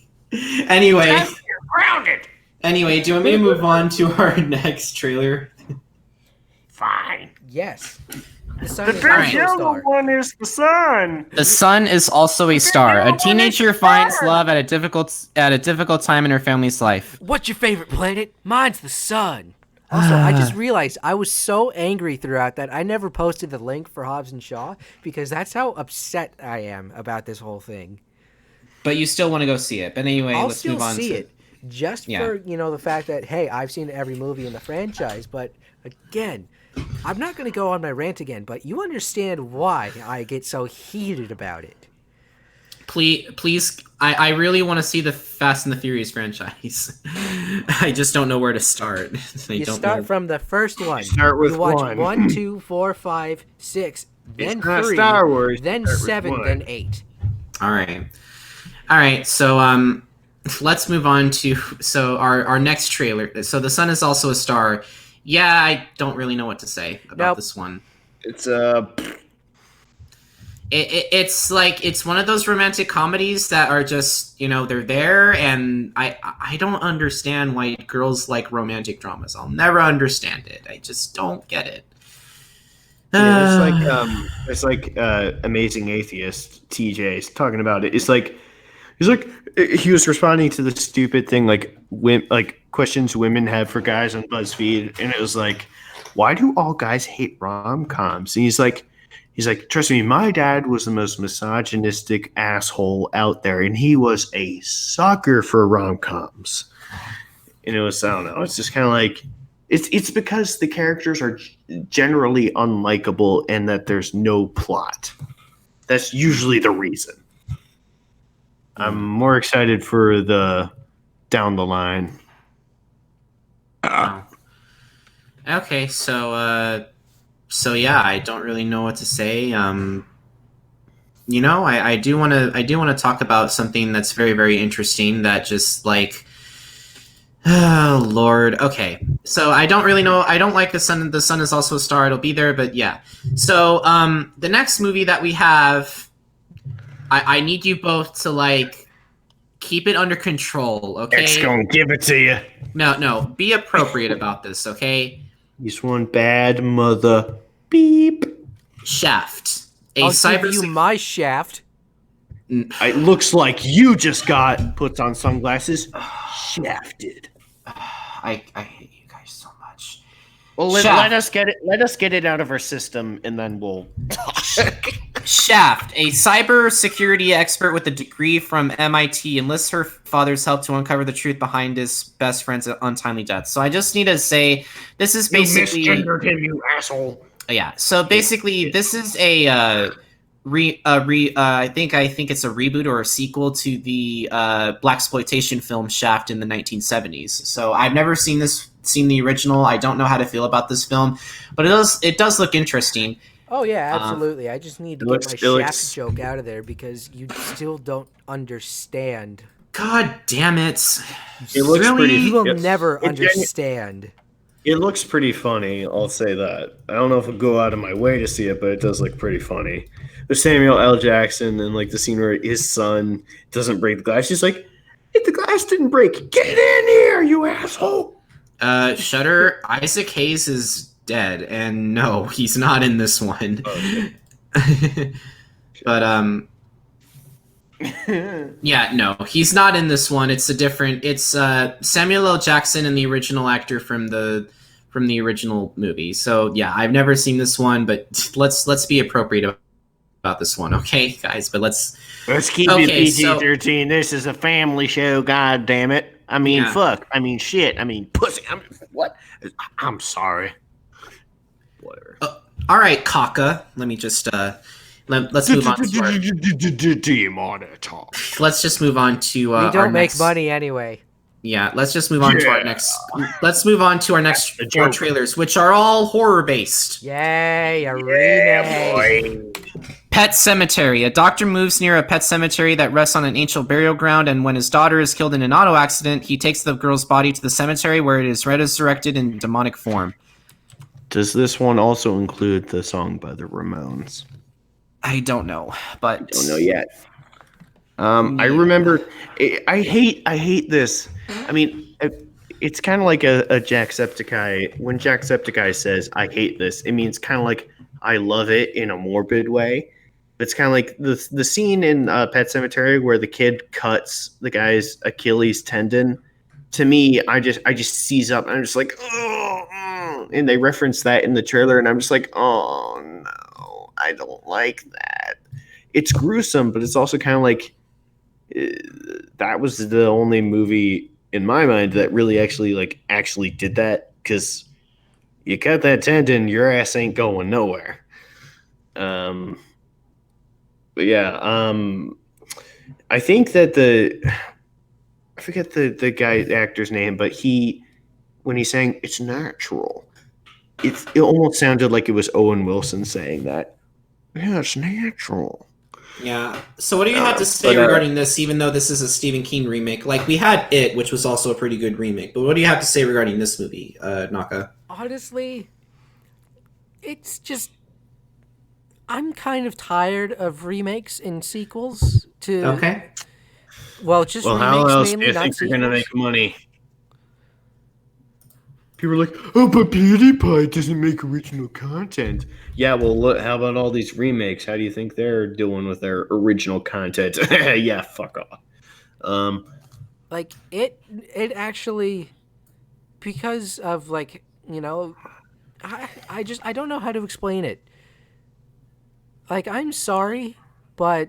Anyway, you're grounded. Anyway, do you want me to move on to our next trailer? Fine. Yes. The yellow one is the sun. The sun is also a star. A teenager finds love at a difficult time in her family's life. What's your favorite planet? Mine's the sun. Also, I just realized I was so angry throughout that I never posted the link for Hobbs and Shaw because that's how upset I am about this whole thing. But you still want to go see it. But anyway, let's move on. I'll still see it just for the fact that hey, I've seen every movie in the franchise. But again, I'm not going to go on my rant again, but you understand why I get so heated about it. Please, I really want to see the Fast and the Furious franchise. I just don't know where to start. You start from the first one. Start with you watch one. 1, 2, 4, 5, 6, then 3, Star Wars. then 7, then 8. All right. So let's move on to our next trailer. So the sun is also a star. Yeah, I don't really know what to say about this one. It's it's one of those romantic comedies that are just, they're there, and I don't understand why girls like romantic dramas. I'll never understand it. I just don't get it. Yeah, it's like Amazing Atheist TJ's talking about it. He's like he was responding to the stupid thing like questions women have for guys on BuzzFeed, and it was like, why do all guys hate rom-coms? And he's like, trust me, my dad was the most misogynistic asshole out there, and he was a sucker for rom-coms. And it was, I don't know, it's just kind of like it's because the characters are generally unlikable and that there's no plot. That's usually the reason. I'm more excited for the down the line. Okay, so yeah, I don't really know what to say. I do want to talk about something that's very, very interesting that just Oh Lord. Okay. So I don't really know. I don't like the sun. The sun is also a star. It'll be there, but yeah. So the next movie that we have, I need you both to like keep it under control. Okay. X gonna give it to you. No. Be appropriate about this. Okay. He's one bad mother. Beep. Shaft. I'll give you my shaft. It looks like you just got puts on sunglasses. Shafted. I hate you guys so much. Well, let us get it. Let us get it out of our system, and then we'll talk. Shaft, a cybersecurity expert with a degree from MIT, enlists her father's help to uncover the truth behind his best friend's untimely death. So I just need to say, this is basically you misgendered him, you asshole. Yeah. So basically, this is I think it's a reboot or a sequel to the blaxploitation film Shaft in the 1970s. So I've never seen the original. I don't know how to feel about this film, but it does look interesting. Oh yeah, absolutely. I just need to get my Shaft joke out of there because you still don't understand. God damn it! It looks really? pretty. You will never understand. It looks pretty funny. I'll say that. I don't know if I'll go out of my way to see it, but it does look pretty funny. There's Samuel L. Jackson and like the scene where his son doesn't break the glass. He's like, "If the glass didn't break, get in here, you asshole!" Shudder. Isaac Hayes is dead, and no, he's not in this one. Okay. But yeah, no, he's not in this one. It's Samuel L. Jackson and the original actor from the original movie. So yeah, I've never seen this one, but let's be appropriate about this one, okay, guys? But let's keep it PG-13. This is a family show. God damn it! I mean, fuck. I mean, shit. I mean, pussy. I mean, what? I'm sorry. Whatever. All right, Kaka. Let me just let's move on to our... Let's just move on to we don't make money anyway. Yeah, let's just move on to our next. Let's move on to our next 4 trailers, which are all horror based. Yay, a remake! Pet Cemetery. A doctor moves near a pet cemetery that rests on an ancient burial ground, and when his daughter is killed in an auto accident, he takes the girl's body to the cemetery where it is resurrected in demonic form. Does this one also include the song by the Ramones? I don't know, but I don't know yet. I remember. I hate this. I mean, it's kind of like a Jacksepticeye. When Jacksepticeye says "I hate this," it means kind of like I love it in a morbid way. It's kind of like the scene in Pet Sematary where the kid cuts the guy's Achilles tendon. To me, I just seize up and I'm just like, oh, and they reference that in the trailer, and I'm just like, oh no, I don't like that. It's gruesome, but it's also kind of like that was the only movie in my mind that really actually did that, because you cut that tendon, your ass ain't going nowhere. But yeah, I think that I forget the actor's name, but when he sang "It's Natural," it almost sounded like it was Owen Wilson saying that. Yeah, it's natural. Yeah. So what do you have to say regarding this, even though this is a Stephen King remake? Like, we had It, which was also a pretty good remake. But what do you have to say regarding this movie, Naka? Honestly, it's just... I'm kind of tired of remakes and sequels to... Okay. Well, just remakes how else mainly, do you not think sequels. you're going to make money? People are like, oh, but PewDiePie doesn't make original content. Yeah, well, look, how about all these remakes? How do you think they're doing with their original content? Yeah, fuck off. Like, it actually, because of, like, you know, I don't know how to explain it. Like, I'm sorry, but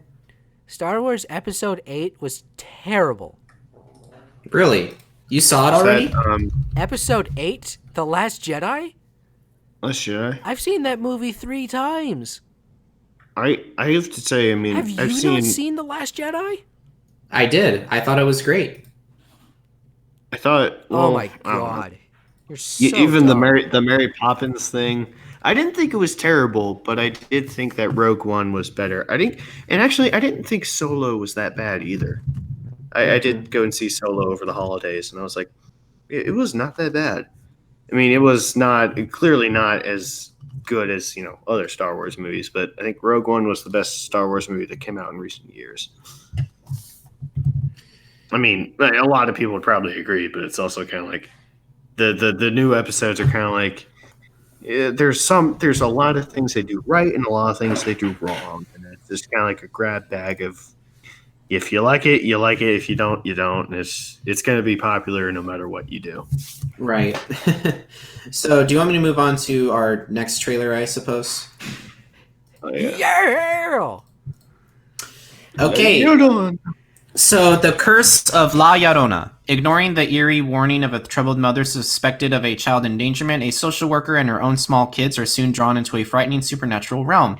Star Wars Episode 8 was terrible. Really? You saw it already? Episode 8, The Last Jedi? Last Jedi? I've seen that movie 3 times. I have to say, I mean, Have you not seen The Last Jedi? I did. I thought it was great. I thought, well, oh my god. You're so even dumb. the Mary Poppins thing. I didn't think it was terrible, but I did think that Rogue One was better. I didn't think Solo was that bad either. I did go and see Solo over the holidays, and I was like, it was not that bad. I mean, it was clearly not as good as other Star Wars movies, but I think Rogue One was the best Star Wars movie that came out in recent years. I mean, a lot of people would probably agree, but it's also kind of like the new episodes are kind of like there's a lot of things they do right and a lot of things they do wrong, and it's just kind of like a grab bag of if you like it, you like it. If you don't, you don't. And it's going to be popular no matter what you do. Right. So, do you want me to move on to our next trailer? I suppose. Oh, yeah. Yeah. Okay. So, the curse of La Llorona. Ignoring the eerie warning of a troubled mother suspected of a child endangerment, a social worker and her own small kids are soon drawn into a frightening supernatural realm.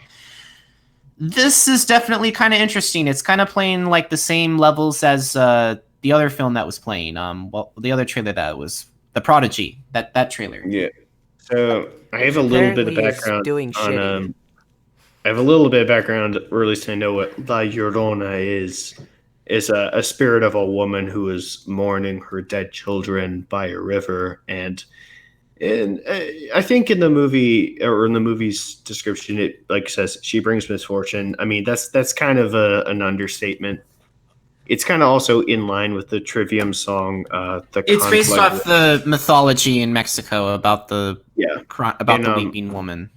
This is definitely kind of interesting. It's kind of playing like the same levels as the other film that was playing. The other trailer that was The Prodigy. That trailer. Yeah. So I have a little bit of background doing on. I have a little bit of background, or at least I know what La Llorona is. Is a spirit of a woman who is mourning her dead children by a river, and I think in the movie or in the movie's description, it like says she brings misfortune. I mean, that's kind of an understatement. It's kind of also in line with the Trivium song. It's based off the mythology in Mexico about the the weeping woman.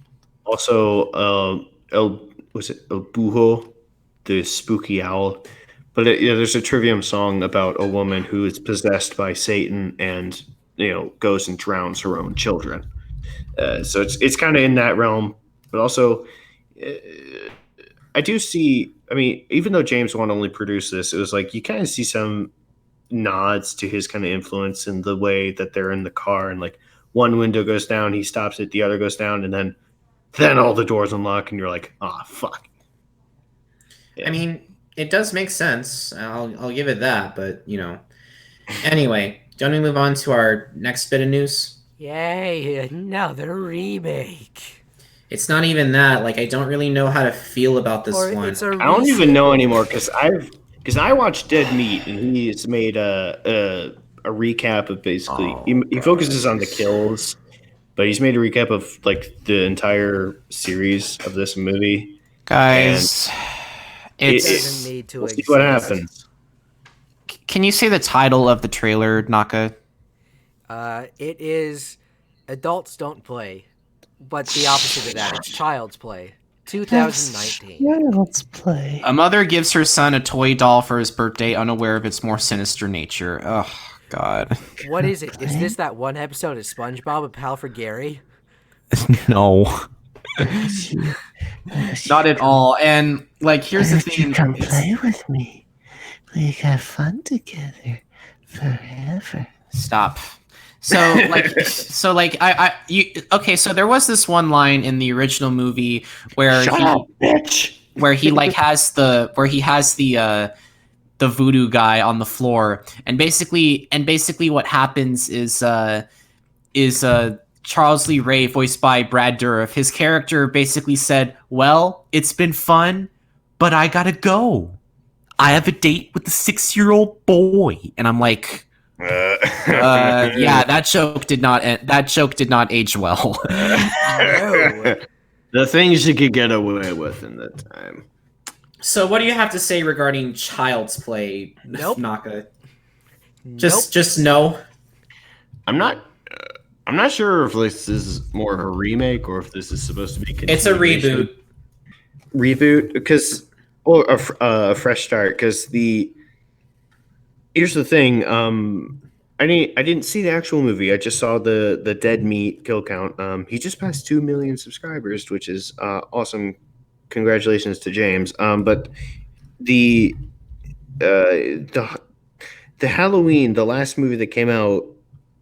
Also, El Bujo, the spooky owl. But there's a Trivium song about a woman who is possessed by Satan and goes and drowns her own children. So it's kind of in that realm. But also, I do see. I mean, even though James Wan only produced this, it was like you kind of see some nods to his kind of influence in the way that they're in the car, and like one window goes down, he stops it, the other goes down, and then all the doors unlock, and you're like, fuck. Yeah. I mean, it does make sense. I'll give it that, but Anyway, do you want to move on to our next bit of news? Yay, another remake. It's not even that. Like, I don't really know how to feel about this one. I don't even know anymore because I watched Dead Meat, and he's made a recap of basically he focuses on the kills, but he's made a recap of like the entire series of this movie. Guys, it doesn't need to exist. See what happens. Can you say the title of the trailer, Naka? It is Adults Don't Play, but the opposite of that, it's Child's Play. 2019. Child's Play. A mother gives her son a toy doll for his birthday, unaware of its more sinister nature. Oh, God. What is it? Is this that one episode of SpongeBob, A Pal for Gary? No. Not at all. And, like, here's the thing. You come play with me. We have fun together forever. Stop. So there was this one line in the original movie where Shut up, bitch. Where he has the voodoo guy on the floor, and basically what happens is Charles Lee Ray, voiced by Brad Dourif, his character basically said, "Well, it's been fun, but I gotta go. I have a date with a 6-year-old boy," and I'm like. Yeah, that joke did not age well. No. The things you could get away with in that time. So, what do you have to say regarding Child's Play, Naka? Just no. I'm not sure if this is more of a remake or if this is supposed to be. It's a reboot. Reboot, because a fresh start. Because here's the thing. I didn't see the actual movie. I just saw the Dead Meat kill count. He just passed 2 million subscribers, which is awesome. Congratulations to James. But the Halloween, the last movie that came out,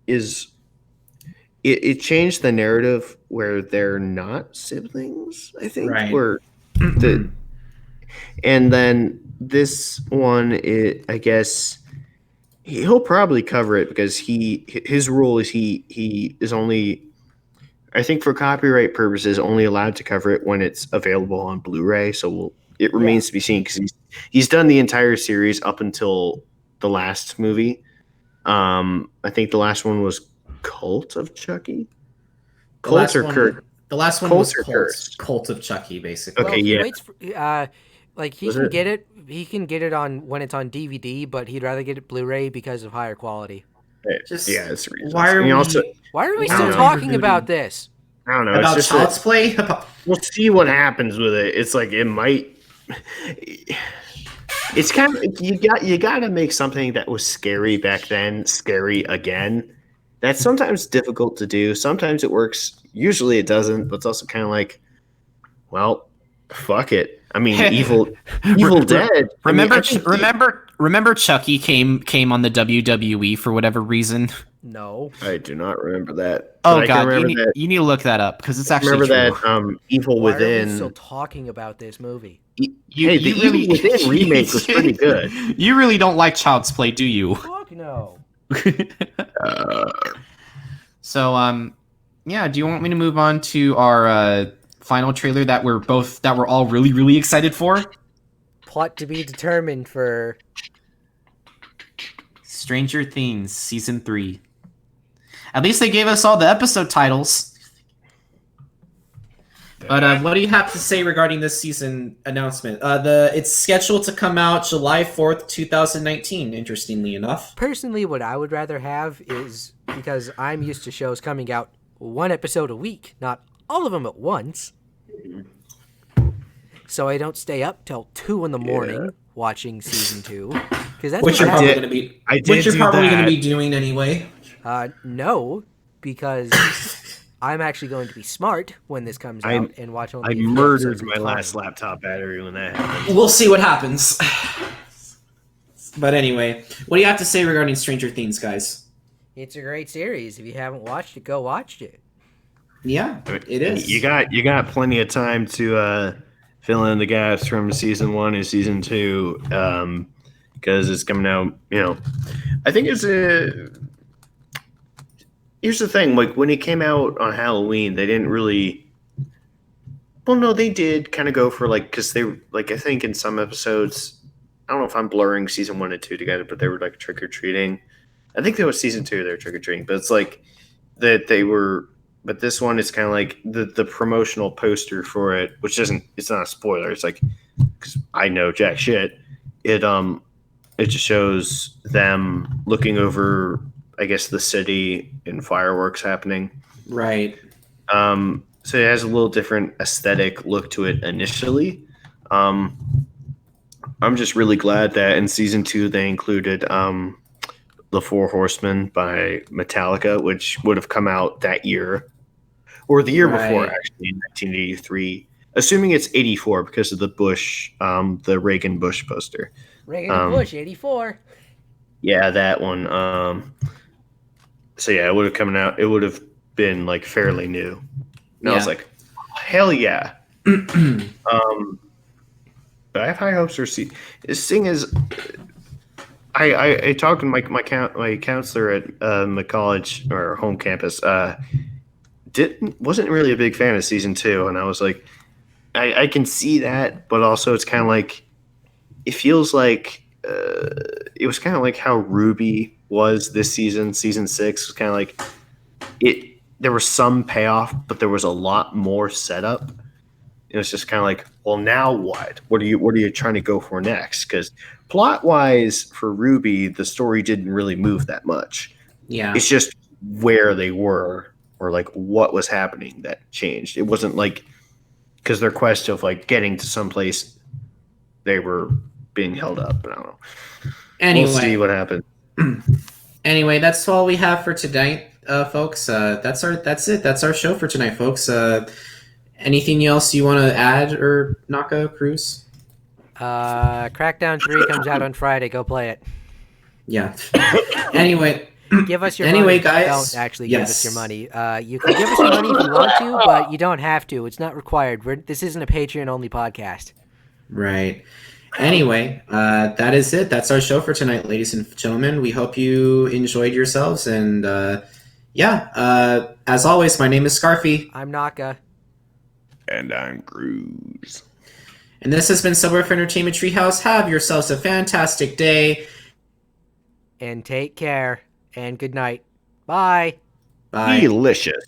it changed the narrative where they're not siblings. I think, right. And then this one, I guess. He'll probably cover it because his rule is he is only, I think for copyright purposes, only allowed to cover it when it's available on Blu-ray. So it remains to be seen because he's done the entire series up until the last movie. I think the last one was Cult of Chucky. The last one was Cursed? Cult of Chucky, basically. Well, Okay, he yeah. waits for, like he Was can it? get it. He can get it on when it's on DVD, but he'd rather get it Blu-ray because of higher quality. Just Yeah, it's the reason. why are And we? also, Why are we I still don't know. talking about this? I don't know. About it's just Child's Play? we'll see what happens with it. It's like it might. It's kind of you got to make something that was scary back then scary again. That's sometimes difficult to do. Sometimes it works. Usually it doesn't. But it's also kind of like, well, fuck it. I mean, Evil Dead. Remember Chucky came on the WWE for whatever reason. No. I do not remember that. Oh But I can god, remember you need to look that up because it's actually remember true. that Evil Why are we Within. still talking about this movie? The Evil Within remake was pretty good. You really don't like Child's Play, do you? Fuck no. So yeah, do you want me to move on to our final trailer that we're all really, really excited for? Plot to be determined for Stranger Things Season 3. At least they gave us all the episode titles. But what do you have to say regarding this season announcement? It's scheduled to come out July 4th, 2019, interestingly enough. Personally, what I would rather have is, because I'm used to shows coming out one episode a week, not all of them at once. So I don't stay up till 2 in the morning watching season 2. Because that's Which you're what probably happens. going to be doing anyway. No, because I'm actually going to be smart when this comes out and watch only I a few murdered episodes my at a last time. laptop battery when that happened. We'll see what happens. But anyway, what do you have to say regarding Stranger Things, guys? It's a great series. If you haven't watched it, go watch it. Yeah, it is. You got plenty of time to fill in the gaps from season 1 and season 2 because it's coming out. I think it's a. Here's the thing: like when it came out on Halloween, they didn't really. Well, no, they did kind of go for because they I think in some episodes, I don't know if I'm blurring season 1 and 2 together, but they were like trick or treating. I think there was season 2 they were trick or treating, but it's like that they were. But this one is kind of like the promotional poster for it, which it's not a spoiler. It's like, because I know jack shit. It just shows them looking over, I guess, the city and fireworks happening. Right. So it has a little different aesthetic look to it initially. I'm just really glad that in season 2 they included The Four Horsemen by Metallica, which would have come out that year. Or the year before, actually, in 1983. Assuming it's 84 because of the Bush, the Reagan-Bush poster. Reagan-Bush, 84. Yeah, that one. So yeah, it would have come out. It would have been fairly new. And I was like, hell yeah. But I have high hopes for this thing is. I talked to my counselor at my college or home campus. Wasn't really a big fan of season 2, and I was like, I can see that, but also it's kind of it feels like it was kind of like how Ruby was this season 6 was kind of there was some payoff, but there was a lot more setup. It was just kind of well, now what are you trying to go for next? Because plot wise for Ruby the story didn't really move that much. It's just where they were or what was happening that changed. It wasn't because their quest of getting to someplace they were being held up. I don't know. Anyway, we'll see what happens. Anyway, that's all we have for tonight, folks. That's it. That's our show for tonight, folks. Anything else you want to add or Naka, Krüz? Crackdown 3 comes out on Friday. Go play it. Yeah. Anyway. Give us your money. Guys. Don't actually give us your money. You can give us your money if you want to, but you don't have to. It's not required. This isn't a Patreon-only podcast. Right. Anyway, that is it. That's our show for tonight, ladies and gentlemen. We hope you enjoyed yourselves. And as always, my name is Scarfy. I'm Naka. And I'm Krüz. And this has been Subwuffer Entertainment Treehouse. Have yourselves a fantastic day. And take care. and good night. Bye. Bye. Delicious.